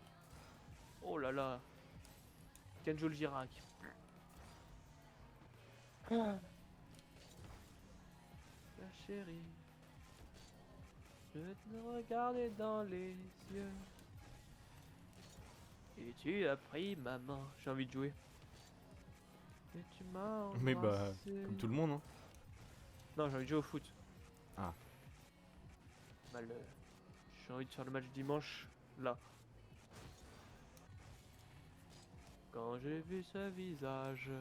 Oh là là. Kenjo le Girac. La chérie. Je te regardais dans les yeux. Et tu as pris ma main. J'ai envie de jouer. Et tu m'as embrassé. Mais bah, comme tout le monde, hein. Non, j'ai envie de jouer au foot. Ah. Mal. J'ai envie de faire le match dimanche. Là. Quand j'ai vu ce visage,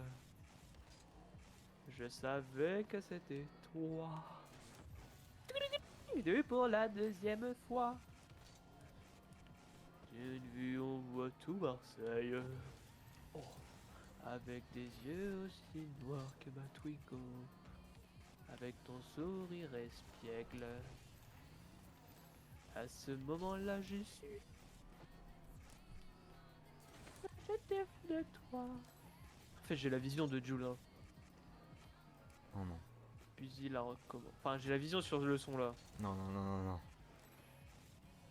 je savais que c'était toi. Deux pour la deuxième fois. D'une vue, on voit tout Marseille. Oh. Avec des yeux aussi noirs que ma Twingo. Avec ton sourire espiègle. À ce moment-là, j'ai su. J'étais fou de toi. En fait, j'ai la vision de Jules. Hein. Oh non. Puis il a recommence. Enfin, j'ai la vision sur le son là. Non, non, non, non, non.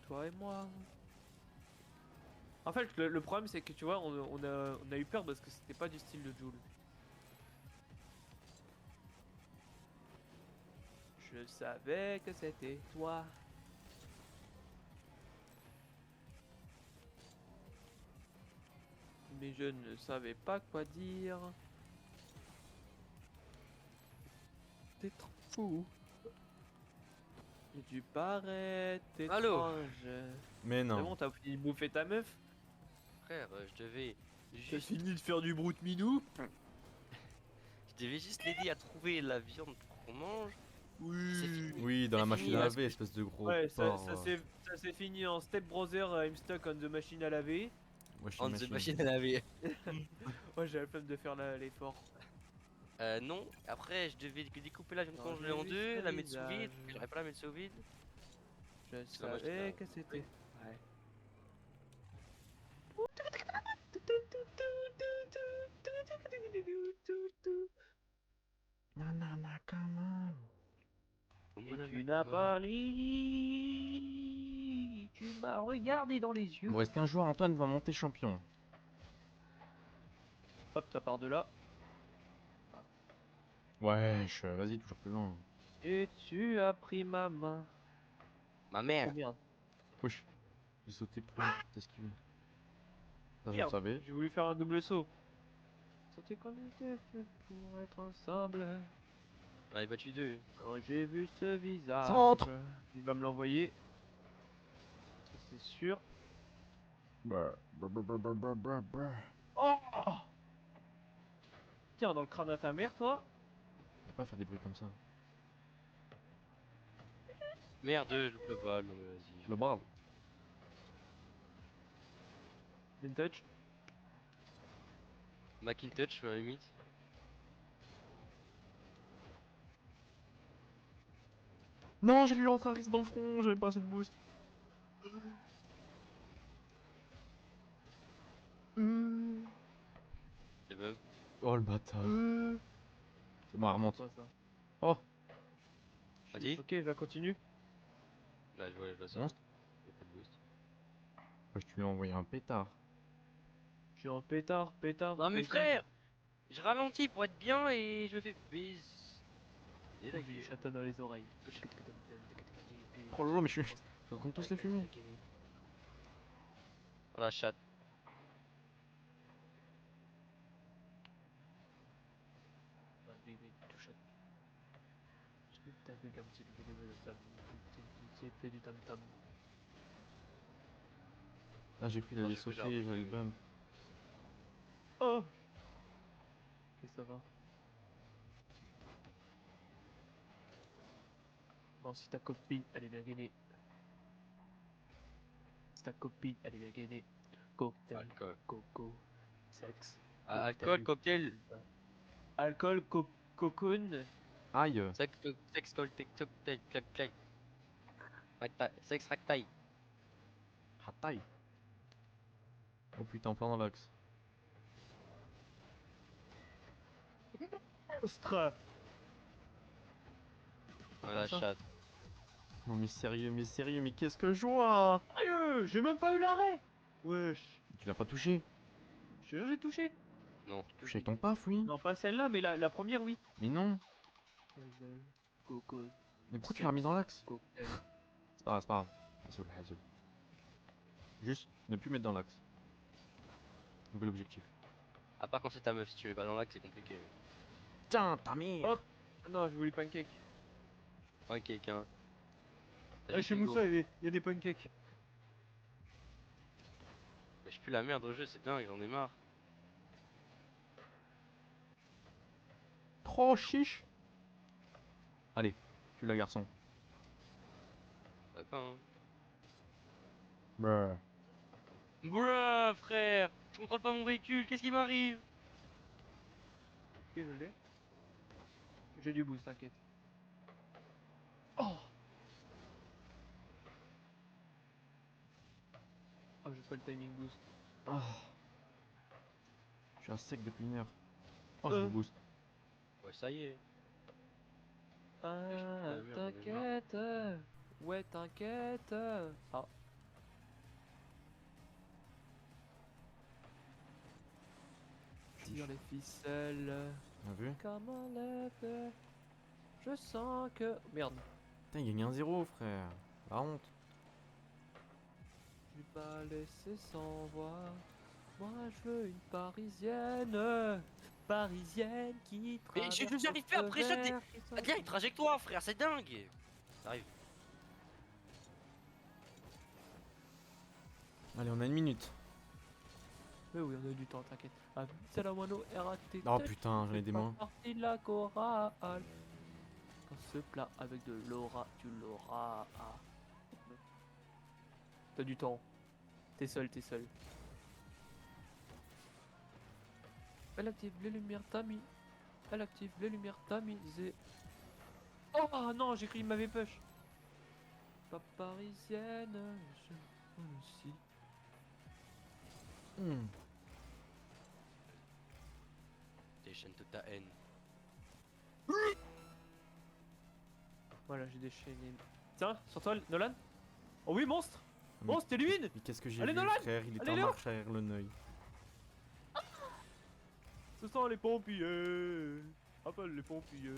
Toi et moi. En fait, le problème c'est que tu vois, on a eu peur parce que c'était pas du style de Jules. Je savais que c'était toi. Mais je ne savais pas quoi dire. T'es trop fou. Et tu parais Allô. étrange. Mais C'est non. bon, t'as fini de bouffer ta meuf? Frère, je devais T'as juste, fini de faire du broute minou? je devais juste l'aider à trouver la viande pour qu'on mange. C'est Oui. fini. Oui, dans la C'est machine fini, à là, laver, espèce de gros Ouais, porc. ça s'est fini en Step Brother, I'm stuck on the machine à laver. Washing On the machine. machine à laver. Ouais, j'avais la flemme de faire l'effort. Non, après je devais découper la viande Quand congelée j'ai en vu deux, ce la mettre sous vide, visage. j'aurais pas la mettre sous vide. Je la machine savais à- que c'était. Ouais. Et tu n'as pas ri. Tu m'as regardé dans les yeux. Bon, est-ce qu'un joueur, Antoine, va monter champion? Hop, ça part de là. Wesh, vas-y, toujours plus loin. Et tu as pris ma main. Ma Oh mère. merde. Wesh, j'ai sauté pour t'esquiver. Ça, je le Merde. savais. J'ai voulu faire un double saut. Sentais qu'on était fait pour être ensemble. J'en ai battu deux. Quand j'ai vu ce visage. Centre. Il va me l'envoyer. Ça, c'est sûr. Oh! Tiens, dans le crâne à ta mère, toi. Faut pas faire des bruits comme ça. Merde, je loupe le bal, non mais vas-y. Le bras. Vintage. Macintosh, à la limite. Non, j'ai lui rentré un risque dans le front, j'avais pas assez de boost. Les meufs. Oh le bâtard. C'est bon, elle remonte. Quoi ça? Oh, Vas-y. Ok, je la continue. Là, je vois ça. Monstre. Y'a pas de boost. je lui ai envoyé un pétard. Je suis en pétard, pétard. Non mais pétard. frère, je ralentis pour être bien et je me fais baiser. Et la J'ai du gueule. châtain dans les oreilles. Oh là là, mais je compte tous les fumer. Oh la chatte. Fait du tam tam. Là, j'ai pris, il Non, allait j'ai pris sauter, j'avais le bum. Oh! Ok, ça va. Bon, si ta copine, elle est bien gainée. Si ta copine, elle est bien gainée. Cocktail, Alcool. coco, sexe. Alcool, cocktail. Alcool, cocoon. Aïe. Sex, cocktail, cocktail, clac, clac. Sex, ractail. Hataï. Oh putain, plein dans l'axe. Ostra. Oh la Ça. chatte. Non mais sérieux, mais qu'est-ce que je vois? Sérieux, j'ai même pas eu l'arrêt. Wesh. Tu l'as pas touché? Je te jure, j'ai touché. Non. Touché avec ton paf, oui. Non, pas celle-là, mais la première, oui. Mais non. Coco, Mais pourquoi tu l'as remis dans l'axe? cocktail. C'est pas grave, c'est pas grave. Désolé, désolé. Juste, ne plus mettre dans l'axe. Nouvel objectif. À part quand c'est ta meuf, si tu mets pas dans l'axe, c'est compliqué. Tiens, ta mère! Hop. Non, je voulais pancake. Pancake, hein. T'as Ah, juste chez une go. Moussa, il y a des pancakes. Mais je pue la merde au jeu, c'est dingue, j'en ai marre. Trop chiche! Allez, tu la garçon. Attends, hein. Brrr. Bruh, frère, je contrôle pas mon véhicule, qu'est-ce qui m'arrive? Ok, je l'ai. J'ai du boost, t'inquiète. Oh! Oh, j'ai pas le timing boost. Ah. Je suis un sec depuis une heure. Oh, je le boost. Ouais, ça y est. Ah, Ah, merde, j'en ai marre. t'inquiète. Ouais, t'inquiète. Ah. Tire les ficelles. Bien vu? Comme un lève. Je sens que. Merde. Putain, il gagne 1-0, frère. La honte. Je vais pas laisser sans voir. Moi, je veux une parisienne. Parisienne qui Mais traverse. je n'arrive plus après, ça Ah, viens, une trajectoire, frère, c'est dingue! Ça arrive. Allez, on a une minute. Mais oui, on a du temps, t'inquiète. Ah, c'est la moineau RAT. Oh putain, j'en ai des mains. Partie de la chorale. Quand ce plat avec de l'aura, tu l'auras. T'as du temps. T'es seul, t'es seul. Elle active les lumières Tami. Elle active les lumières tamisées. Oh non, j'ai cru qu'il m'avait push. Pas parisienne, je aussi. Hmm. Déchaîne toute ta haine. Voilà, j'ai déchaîné. Tiens, sur toi, Nolan. Oh oui, monstre. Mais- Monstre, t'élimines. Mais qu'est-ce que j'ai Allez, vu, Nolan! frère? Il était Allez, en Léo! marche arrière le neuil. Ce sont les pompiers. Appelle les pompiers.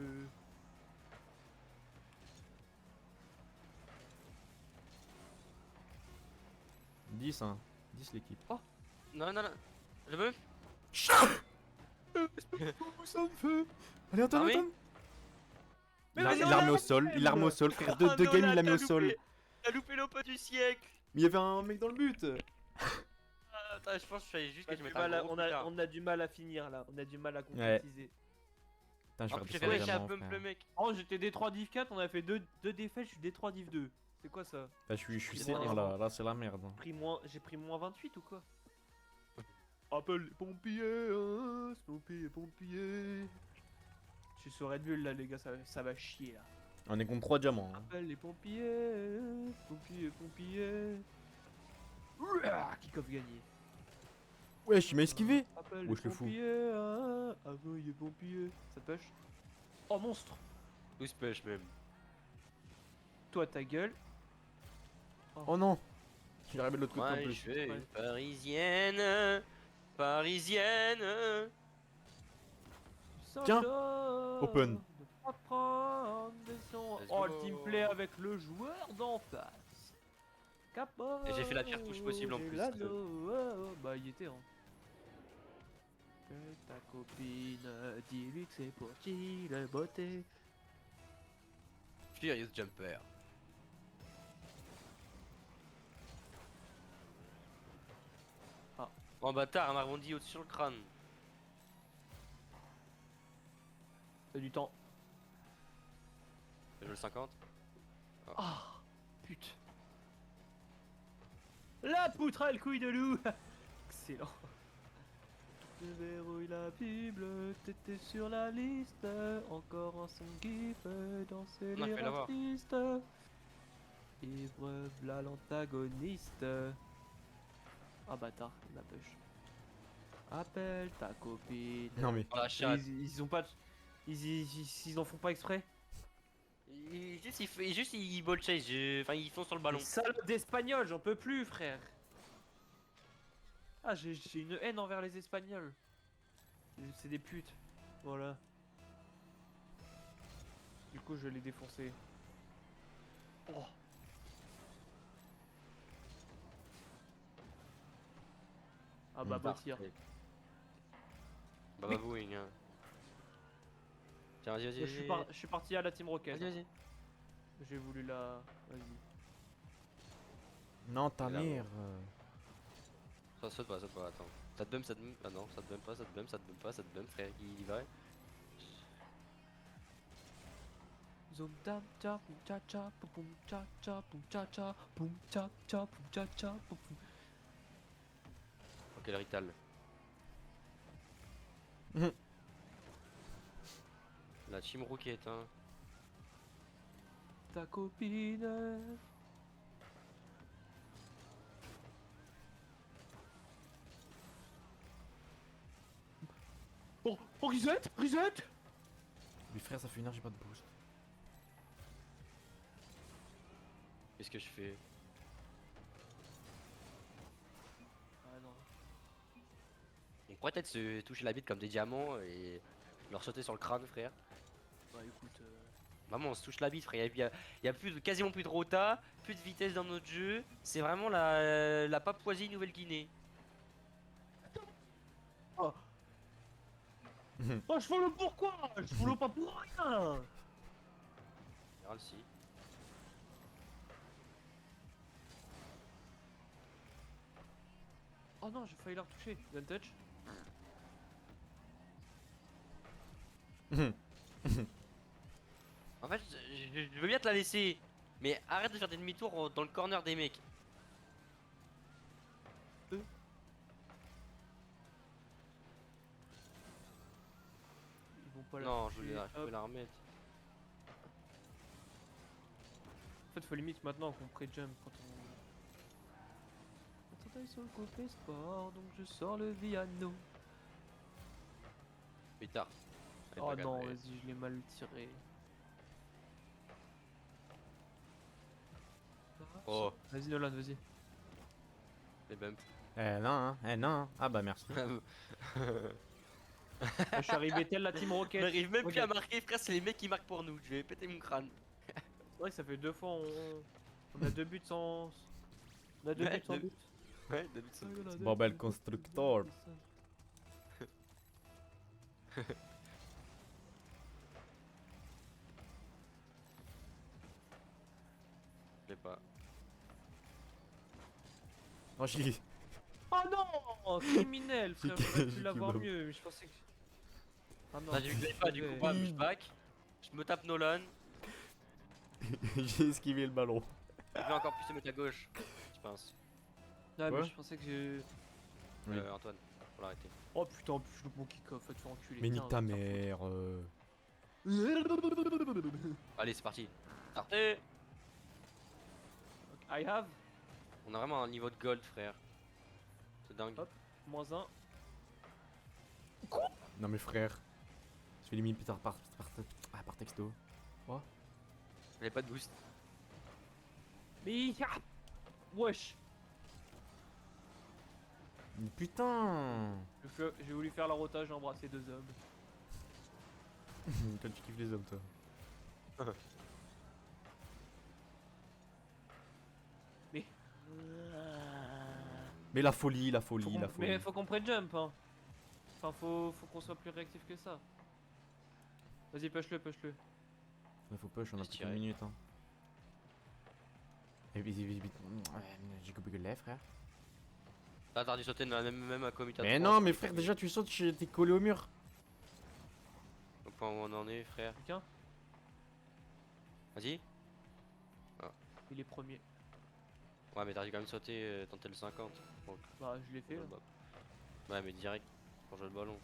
« 10, hein. 10 l'équipe. Non, non, non. Le meuf? Ça me fait. Allez, attends, Ah oui? attends. Mais Il vas-y, l'a remis au Nolan, sol, il l'a remis au sol, frère. Ah, Deux games, Nolan, il l'a mis t'as au sol. loupé. T'as loupé l'open du siècle! Mais il y avait un mec dans le but. Ah, attends, je pense qu'il fallait juste On que a je du mette mal un à- gros on a- putain. on a du mal à finir là, on a du mal à concrétiser. Putain, je En vais plus, j'ai redescendre réussi à diamant, bump frère. le mec. Oh, j'étais D3 Div 4, on a fait deux défaites, je suis D3 Div 2. C'est quoi ça? Là, je suis C'est C1 bon. là, c'est la merde. J'ai pris moins 28 ou quoi? Appelle les pompiers, hein, pompiers. Je suis sur Red Bull là, les gars, ça va chier là. On est contre 3 diamants. Hein. Appelle les pompiers, pompiers. Kick-off gagné. Wesh, il m'a esquivé. Appelle les Wesh, le fou. pompiers, hein, appelle les pompiers. Ça te push? Oh monstre! Où se pêche même. Toi ta gueule. Oh non. J'ai arrivé de l'autre côté en Moi, plus. je suis une Ouais. parisienne. Parisienne. Tiens, Sacha, open. ne pas prendre des sons. Let's Oh, go. le teamplay avec le joueur d'en face. Capo. Et j'ai fait la pire touche possible en j'ai plus. l'anneau, oh, bah, il y était, hein. Que ta copine, dis-lui que c'est pour qui la beauté. Furious Jumper. Ah. Oh bâtard, un arrondi au-dessus sur le crâne. T'as du temps. Je veux le 50. Ah, pute. La poutre à le couille de loup. Excellent. Je verrouille la Bible, t'étais sur la liste. Encore un son gif, danser On a les fait l'avoir. racistes. Ivre, v'là l'antagoniste. Ah bâtard, il m'a push. Appelle ta copine. Non mais. Oh la chatte. Ils ont pas... Ils en font pas exprès. Juste ils ball chase, enfin ils font sur le ballon. Les salopes d'Espagnols, j'en peux plus, frère. Ah, j'ai une haine envers les Espagnols. C'est des putes. Voilà. Du coup, je vais les défoncer. Oh. Ah bah, bâtir. Bah booing hein. Tiens, vas-y, vas-y, vas-y. Je suis parti à la Team Rocket. Vas-y, vas-y. J'ai voulu la... Vas-y. Non, ta Et là, mère. Ça saute pas, attends. Ça te bump, ça te bump. Ah non, ça te bump pas, ça te bump, ça te bump pas, ça te bump, frère, il y va. Zoom tam cha poum cha cha poum cha cha poum cha cha poum cha cha poum cha cha poum. Ok, le Rital. Mhm. La team Rocket, hein. Ta copine. Oh, oh, reset, reset. Mais frère, ça fait une heure, j'ai pas de boost. Qu'est-ce que je fais? Ah non. On pourrait peut-être se toucher la bite comme des diamants et leur sauter sur le crâne, frère. Bah écoute, Vraiment, on se touche la bite, frère. Il y a quasiment plus de rota, plus de vitesse dans notre jeu. C'est vraiment la Papouasie-Nouvelle-Guinée. oh, je follow pourquoi? Je follow pas pour rien. Général, si. Oh non, j'ai failli la retoucher. Don't touch. En fait, je veux bien te la laisser, mais arrête de faire des demi-tours dans le corner des mecs. Ils vont pas la Non, toucher. je peux Hop. la remettre. En fait, faut limite maintenant qu'on pré-jump quand on... Attends, sur le côté sport, donc je sors le piano. Pétard. Elle est Oh pas non, cadrée. vas-y, je l'ai mal tiré. Oh, Vas-y Nolan, vas-y. les bumps. Non, hein. Non. Hein. Ah bah merci. Je suis arrivé tel la Team On Rocket. n'arrive même plus à Regarde. marquer, frère, c'est les mecs qui marquent pour nous. Je vais péter mon crâne. C'est vrai que ça fait 2 fois on a 2 buts sans... On a 2 Ouais, buts sans deux- but. Ouais, David Ah, il y en a deux Barbel buts. Constructor. Je l'ai pas. Oh, j'y Oh non, criminel frère, j'aurais pu J'ai l'avoir kebab. mieux, mais je pensais que... Ah non, Bah, du coup, pas, du coup, ouais. bam, je back. Je me tape Nolan. J'ai esquivé le ballon. Je vais encore plus se mettre à gauche. Je pense. Ah, mais Quoi je pensais que j'ai. Oui. Antoine, faut l'arrêter. Oh putain, en plus je loupe mon kick-off, va te faire enculer. Mais Tiens, nique ta va te faire mère. Allez, c'est parti. Startez. foutre. I have. On a vraiment un niveau de gold, frère. C'est dingue. Hop. -1. Non mais frère. Je fais limite par texto. J'avais pas de boost. Mais. Ah wesh. Mais putain. J'ai voulu faire la rota, j'ai embrassé 2 hommes. Toi tu kiffes les hommes toi. Mais. Mais la folie, la folie, Faut la qu'on- folie. Mais faut qu'on pré-jump, hein. Enfin, faut qu'on soit plus réactif que ça. Vas-y, push-le, push-le. Il faut push, on a J'ai plus tiré. qu'une minute hein. Et vite, vite, vite. J'ai coupé que le lait frère. T'as dû sauter même à commit à Mais 3, non mais frère déjà tu sautes, t'es collé au mur. Au point où on en est, frère. Quelqu'un Vas-y. Il est premier. Ouais, mais t'as dû quand même sauter, tenter le 50. Donc, Bah, je l'ai fait. Là. ouais, mais direct pour jouer le ballon.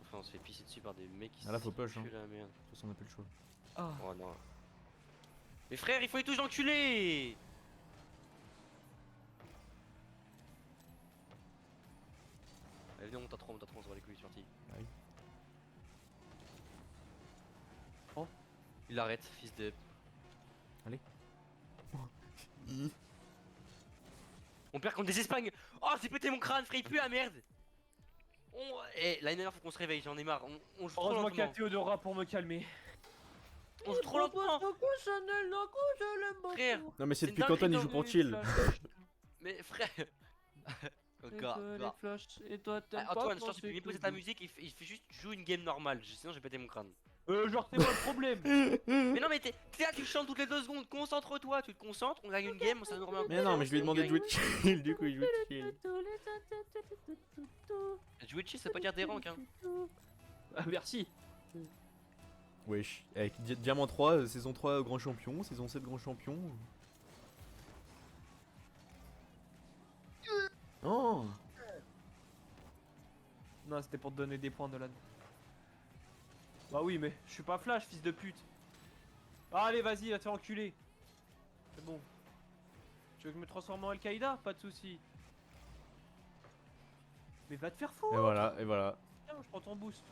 Enfin, on se fait pisser dessus par des mecs qui Ah là, faut push, puent hein. la merde. De toute façon on a plus le choix. Ah. Oh non. Mais frère, il faut les touches d'enculé. Allez, viens, on t'a trop, on se va les couilles, c'est parti. Aïe. Oh. Il arrête, fils de. Allez. On perd contre des Espagnes. Oh, c'est pété mon crâne, frère, il pue la merde. Eh, l'année dernière, faut qu'on se réveille, j'en ai marre. On joue trop Heureusement qu'il y a lentement. Théodora pour me calmer. On joue trop lentement. Chanel, d'un coup, je l'aime beaucoup. Frère. Non mais c'est C'est depuis une qu'Antoine il dinguerie joue pour Flash, chill. flash, Mais frère. Oh, et gars, toi, gars. les flashs, et toi, t'aimes pas Antoine, je quand pense que tu peux c'est bien poser tout ta doux. musique, il fait juste joue une game normale, sinon je vais péter mon crâne. Genre, c'est moi le problème. Mais non, mais t'es là, tu chantes toutes les 2 secondes, concentre-toi, tu te concentres, on gagne une game, ça nous remet un Mais non mais je lui ai demandé de jouer chill, du coup il joue chill. Jouer chill, ça veut pas dire des ranks, hein. Ah, merci. Wesh. Avec Diamant 3, saison 3 grand champion, saison 7 grand champion. Oh. Non, c'était pour te donner des points, Dolan. Bah oui, mais je suis pas Flash, fils de pute. Ah, allez, vas-y, va te faire enculer. C'est bon. Tu veux que je me transforme en Al-Qaïda? Pas de soucis. Mais va te faire foutre. Et voilà, et voilà. Tiens, je prends ton boost.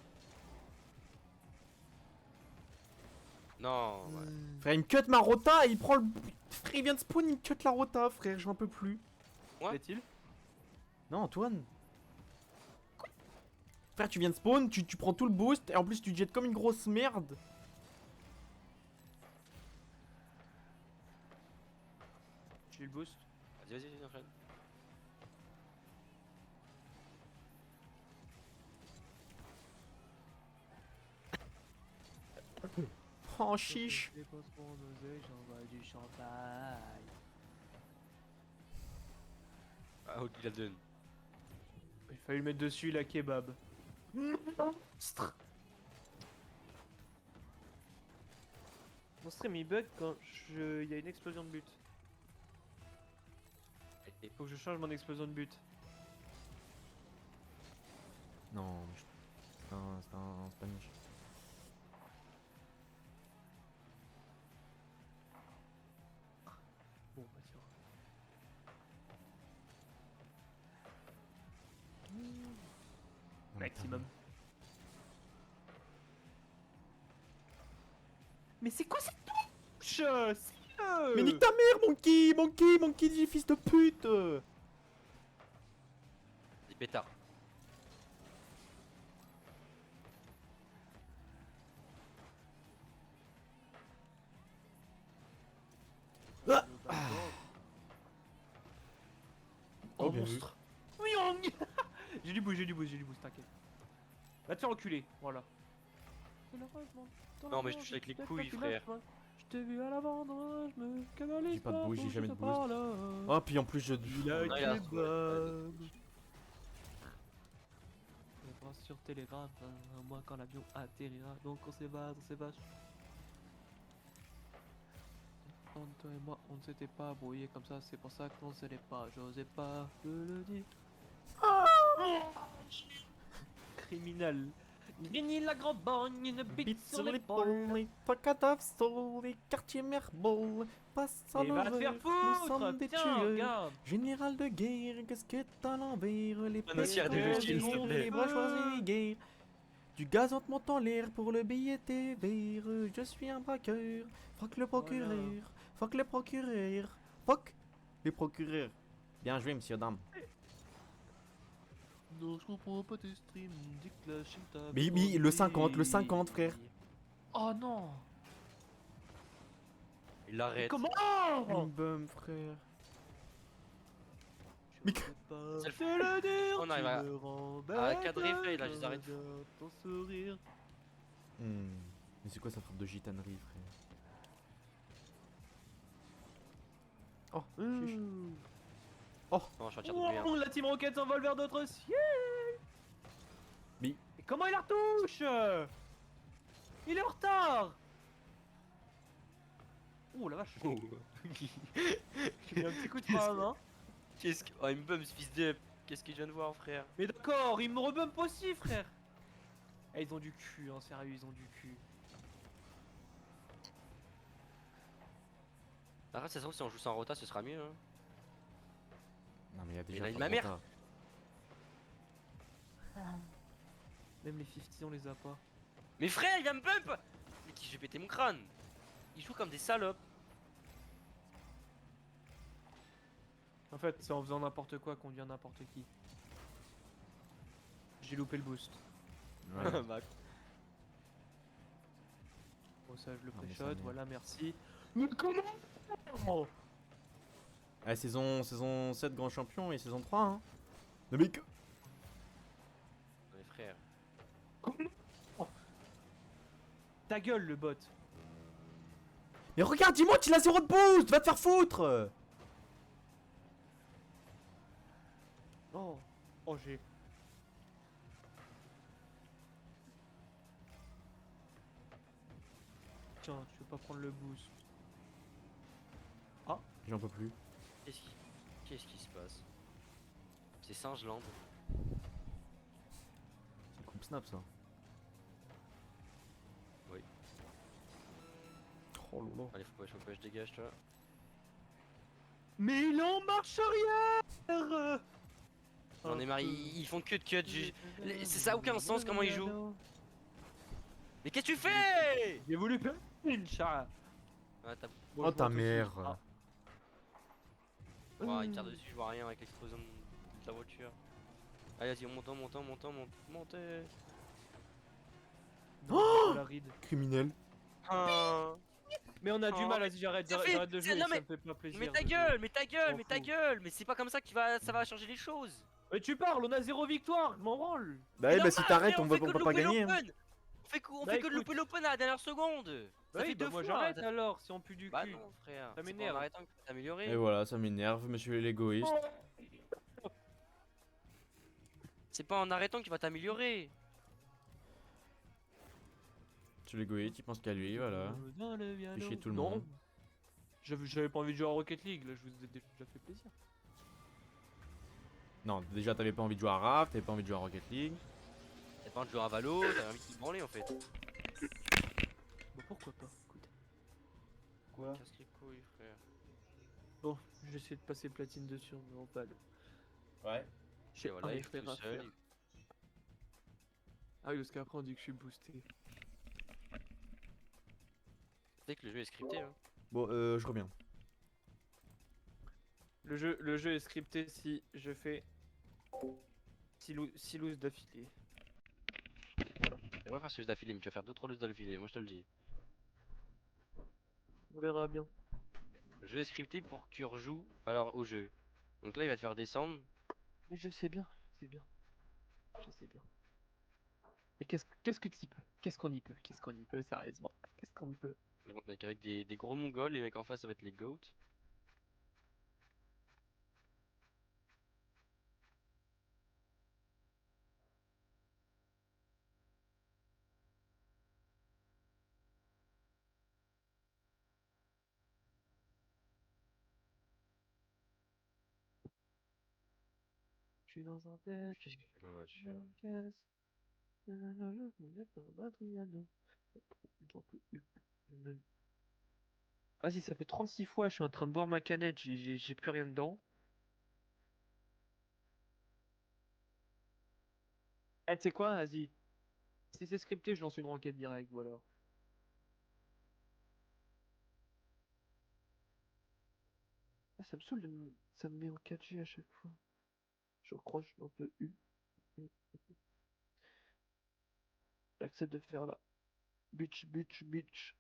Non, ouais. Frère il me cut ma rota, il prend le... Frère il vient de spawn, il me cut la rota frère, j'en peux plus. Ouais. Qu'est-il? Non Antoine. Frère tu viens de spawn, tu prends tout le boost et en plus tu te jettes comme une grosse merde. J'ai eu le boost. Vas-y, enchaîne. Oh chiche. Je dépense mon oseille, j'envoie du champagne. Ah, ok, il la donne. Il fallait le mettre dessus, la kebab. Monstre. Mon stream il bug quand il y a une explosion de but. Il faut que je change mon explosion de but. Non, c'est un Spanish. Bon bah tiens. Maximum. Mais c'est quoi cette touche? Mais nique ta mère monkey, fils de pute. Des pétards. Oh, bien vu. monstre. J'ai du boost, t'inquiète. Va te faire enculer, voilà. Non, mais je touche avec les couilles, frère. Je t'ai vu à la vendange, me cavalise. J'ai pas de boost, j'ai jamais de boost. par là. Oh puis en plus je... Il a Non, il a kebab. sur Telegram, moi quand l'avion atterrira, donc on s'évade, on s'évade. Toi et moi, on ne s'était pas brouillé comme ça, c'est pour ça qu'on ne s'allait pas, j'osais pas te le dire. Criminel. Grigny la grande borgne, une bite sur l'épaule. les Pacadaf, les quartiers Merbol, passe à Et va te l'horreur, faire nous sommes foutre. des Tiens, tueurs. regarde. Général de guerre, casquette à l'envers, les Un dossier de pétards, justice, s'il te plaît. les bras choisis, guerre. Du gaz en te montant l'air pour le billet tes verre. Je suis un braqueur, fuck le procureur, Voilà. fuck le procureur, fuck les procureurs. Bien joué, monsieur dame. Non, je comprends pas tes streams, dis que la Chine t'a Mais le 50, frère. Oh non. Il l'arrête. Comment Une bum, frère. Mais que- C'est le te le dire, On arrive tu à- me rends à bête, cadrer, frère, il a juste je arrêté. regarde ton sourire. Mais c'est quoi sa frappe de gitanerie, frère? Oh, chiche. Non, je vais tirer de lui, hein. Oh, la Team Rocket s'envole vers d'autres cieux. Mais- Et comment il la retouche? Il est en retard. Oh la vache. J'ai mis un petit coup de frein, hein. Qu'est-ce que. Oh, il me bum ce fils de. Qu'est-ce que je viens de voir, frère? Mais d'accord, ils me rebump aussi, frère. Eh, ils ont du cul, hein, sérieux, ils ont du cul. Arrête, ça se trouve, si on joue sans rota, ce sera mieux, hein. Non, mais il y a Il déjà a une pas ma de mère. retard. Même les 50, on les a pas. Mais frère, il va me bump! Mais qui, je vais péter mon crâne! Ils jouent comme des salopes. En fait, c'est en faisant n'importe quoi qu'on devient n'importe qui. J'ai loupé le boost. Ouais. Bah, Bon, ça, je le Ah, mais ça pré-shot, m'énerve. voilà, merci. Mais comment? Oh. Ah, saison 7 grand champion et saison 3, hein. Non, mais que. mes frères. Ta gueule, le bot. Mais regarde, dis-moi qu'il a 0 de boost, va te faire foutre. Oh. Oh, j'ai. Tiens, tu veux pas prendre le boost? J'en peux plus. Qu'est-ce qui se passe? C'est Singeland. C'est coupe snap ça. Oui. Oh lolo. Allez, faut pas, je dégage, toi. Mais il est en marche arrière. J'en ai marre, ils font que de cut. Ça a aucun sens comment ils jouent. Mais qu'est-ce que tu fais? J'ai voulu faire une chat. Ah, t'as. Oh ta mère. Ouais, il tire dessus, je vois rien avec l'explosion de la voiture. Allez, vas-y, montez. Oh la ride. Criminel. Ah. Mais on a du Oh, mal, vas-y, j'arrête ça j'arrête de fait- jouer, non, ça mais- me fait pas plaisir. Mais ta de gueule, jouer. mais ta gueule, M'en mais ta fous. gueule, mais c'est pas comme ça que ça va changer les choses. Mais tu parles, on a 0 victoire, je m'en branle. Bah, Mais bah si normal, t'arrêtes, frère, on fait peut que pas louper gagner. Hein. l'open. On fait Bah, que écoute. louper l'open à la dernière seconde. Ça Oui, fait bah deux moi fois. j'arrête alors, si on pue du Bah cul. non, frère. Ça C'est pas m'énerve. en arrêtant que tu vas t'améliorer. Et voilà, ça m'énerve, monsieur l'égoïste. C'est pas en arrêtant que tu vas t'améliorer. Monsieur l'égoïste, il pense qu'à lui, voilà. Fait chier tout le Non. monde. J'avais pas envie de jouer à Rocket League, là je vous ai déjà fait plaisir. Non, déjà t'avais pas envie de jouer à Raft, t'avais pas envie de jouer à Rocket League. T'as pas envie de jouer à Valo, t'as envie de te branler en fait. Bon pourquoi pas, écoute. Quoi? Casse les couilles, frère. Bon, j'essaie de passer platine dessus, mais on va. Ouais. J'ai Et voilà, il un joue frère tout à seul. faire. Ah oui, parce qu'après on dit que je suis boosté. Tu sais que le jeu est scripté, hein. Bon, je reviens. Le jeu est scripté si je fais 6 looses d'affilée. On va faire ce jeu d'affilée, mais tu vas faire 2-3 looses d'affilée, moi je te le dis. On verra bien. Le jeu est scripté pour que tu rejoues alors au jeu. Donc là il va te faire descendre. Mais je sais bien, c'est bien. Je sais bien. Mais qu'est-ce que tu peux? Qu'est-ce qu'on y peut? Qu'est-ce qu'on y peut, sérieusement? Qu'est-ce qu'on y peut? Donc avec des gros mongols, les mecs en face ça va être les goats. suis dans un test, Qu'est-ce que tu fais dans la voiture? dans une caisse. Nanana, vous êtes dans Adriano. J'en peux plus. Vas-y, ça fait 36 fois, je suis en train de boire ma canette, j'ai plus rien dedans. Eh, tu sais quoi, vas-y. Si c'est scripté, je lance une enquête directe, voilà. Ah, ça me saoule, ça me met en 4G à chaque fois. Je crois que je n'en peux plus. J'accepte de faire la bitch, bitch, bitch.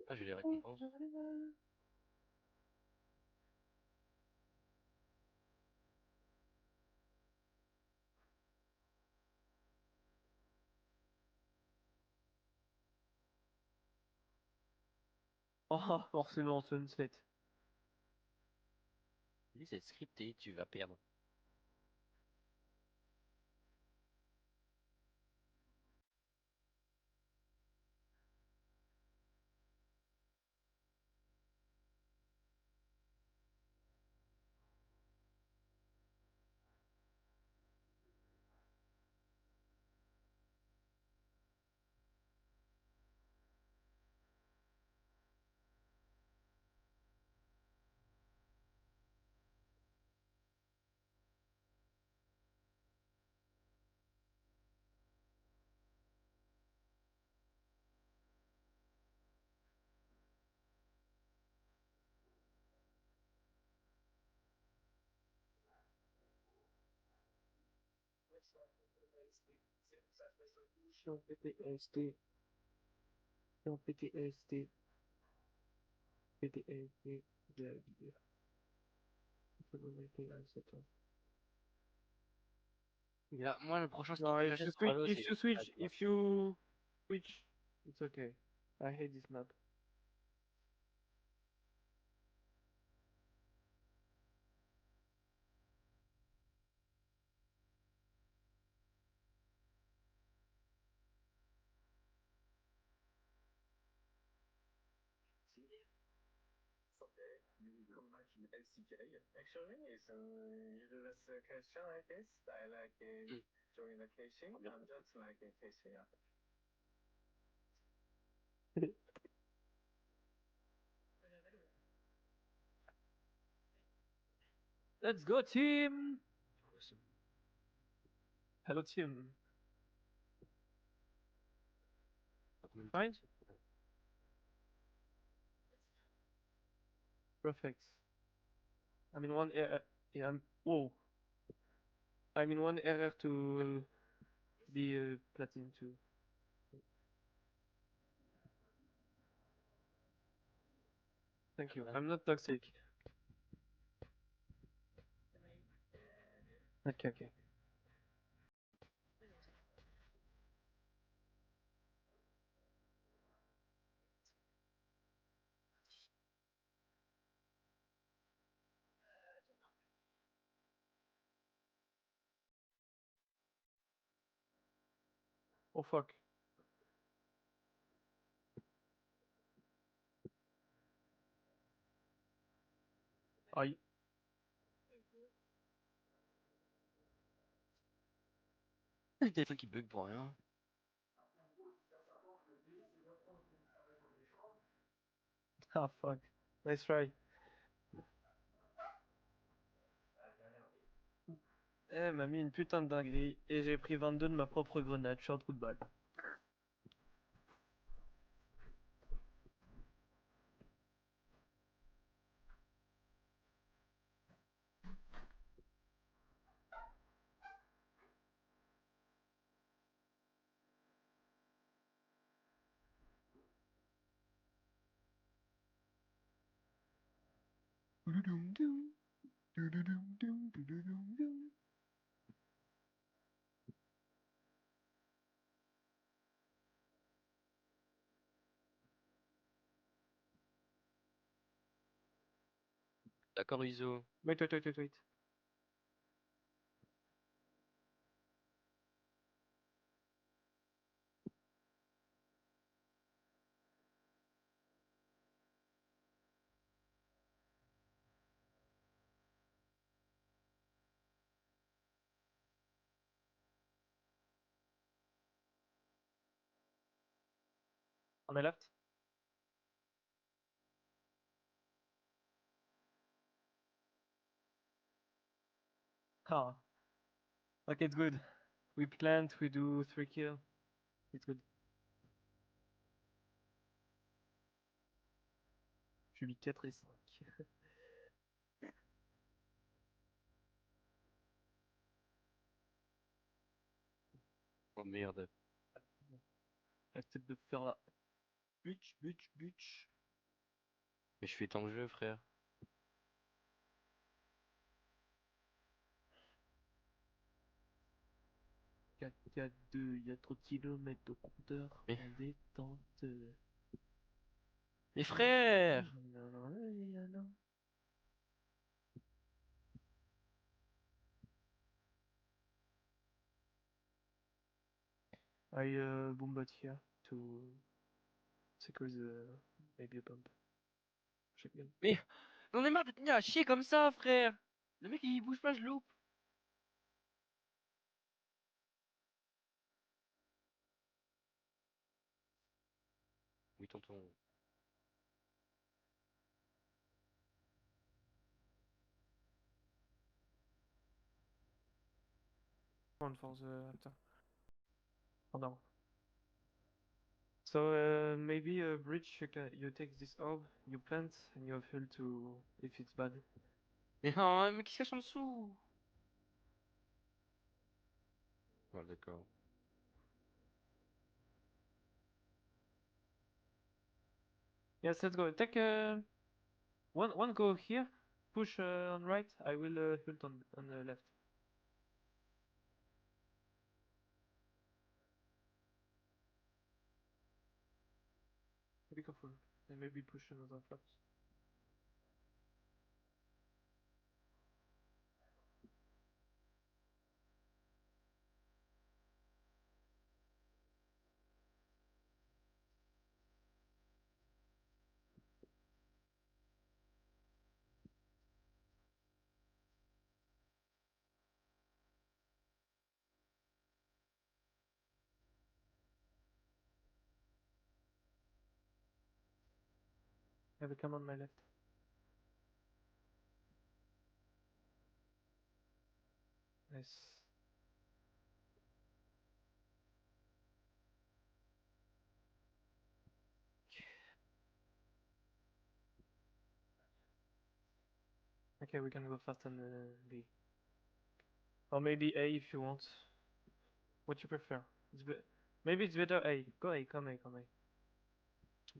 Ah, j'ai les récompenses. Oh, forcément, Sunset. Dis, c'est scripté, tu vas perdre. Je suis en PTSD. Je suis en PTSD. PTSD de la vie. Je peux me mettre à 7 ans. Et là, moi, le prochain No, skill que j'achète sur Halo, c'est... if you switch, it's okay. I hate this map. Let's go, team! Hello, team. Fine? Perfect. I'm in one error. Yeah, whoa. I'm in one error to be platinum 2. Thank you. I'm not toxic. Okay, okay. Oh fuck. Aïe. Le téléphone qui bug pour rien. Ah fuck. Nice try. Eh, m'a mis une putain de dinguerie et j'ai pris 22 de ma propre grenade. Je suis en trou de balle. D'accord, ISO. Wait, wait, wait, wait, wait. On my left. Ah. Okay, it's good. We plant, we do 3 kill. It's good. Je mis 4 et 5. Oh merde. Accepte de faire la butch, butch, butch. Mais je fais tant de jeu, frère. 4-4-2, il y a trop de kilomètres au compteur. Mais- En détente. Mais frère! Non, non, non, non. I bomb here to secure the maybe a bomb. Shotgun. Mais j'en ai marre de tenir à chier comme ça, frère! Le mec il bouge pas, je loupe! Oui, tonton. One for the after. Oh no. So maybe a bridge you take this orb, you plant and you have to if it's bad. Mais non, mais qu'est-ce qu'il y a en dessous? Ah, d'accord. Yes, let's go. Take one go here, push on right. I will ult on the left. Be careful. And maybe push another flaps. Have a come on my left. Nice. Okay, we can go fast on B. Or maybe A if you want. What you prefer? Maybe it's better A. Go A, come A, come A.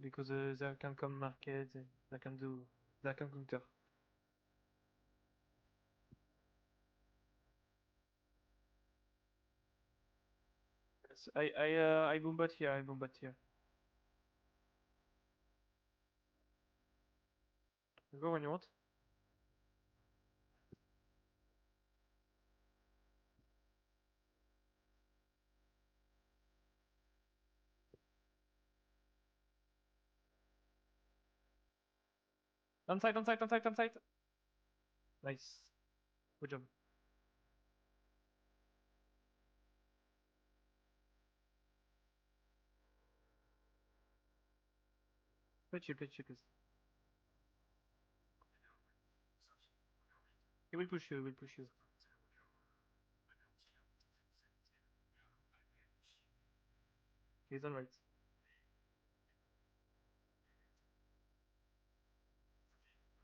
Because they can come market, they can do, they can counter. Yes, I boom bot here, I boom bot here. Go when you want. On site, on site, on site, on site. Nice. Good job. Play chill, please. He will push you, he will push you. He's on right.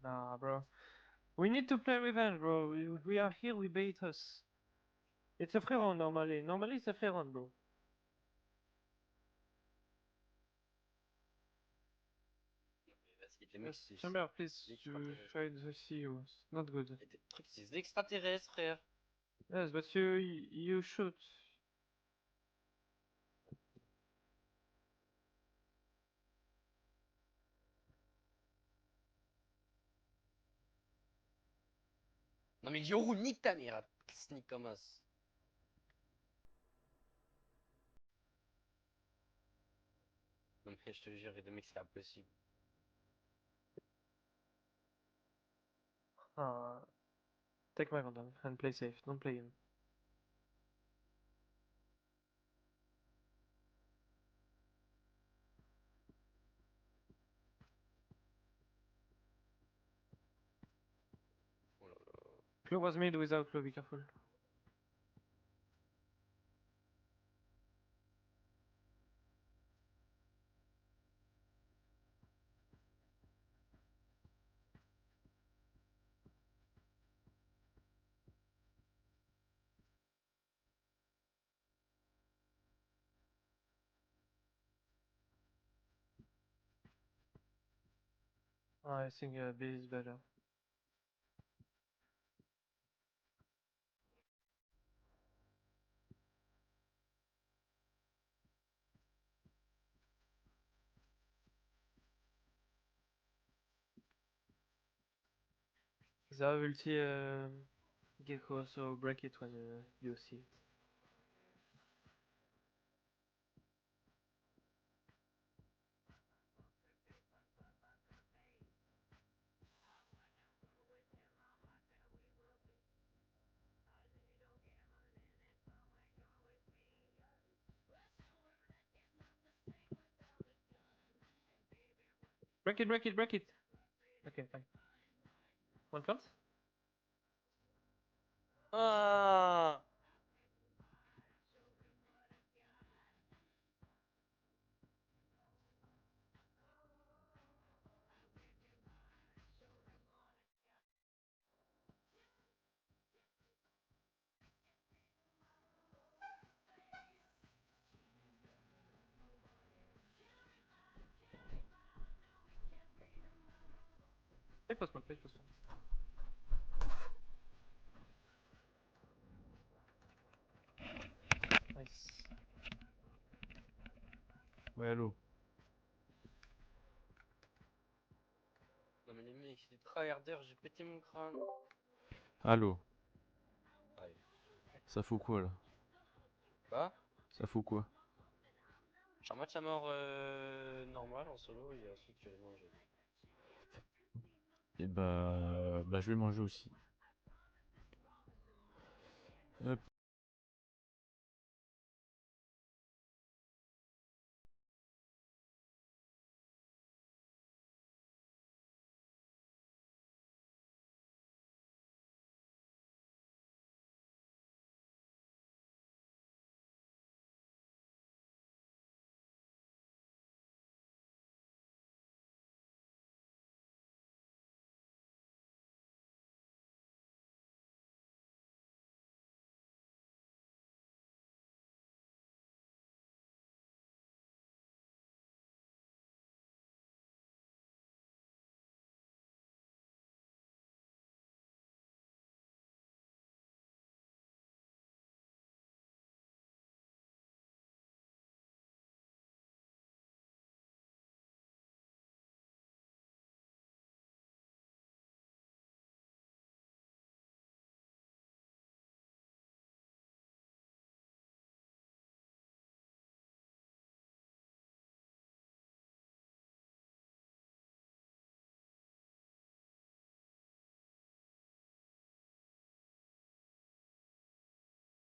Nah, bro. We need to play revenge, bro. We are here, we bait us. It's a free round normally. Normally it's a free round, bro. Vas-y, les mecs, c'est Chamber, please. des You extraterrestres. try to see you. It's not good. Des trucs, c'est des extraterrestres, frère. Yes, but you shoot. Non mais Yoru, nique ta mère, sneak comme as. Non mais je te jure, les mecs, c'est impossible. Take my random and play safe. Don't play him. Claw was made without claw, be careful. I think B is better. They have ulti Gecko, so break it when you see it. Break it, break it, break it! Okay, fine. One counts? Ah! Play post one, play post one. Nice. Ouais, allô. Non mais les mecs, c'est des tryharders, j'ai pété mon crâne. Allô. Ouais. Ça fout quoi là? Quoi? Ça fout quoi? J'ai un match à mort normal en solo et ensuite je vais manger. Et bah je vais manger aussi. Hop.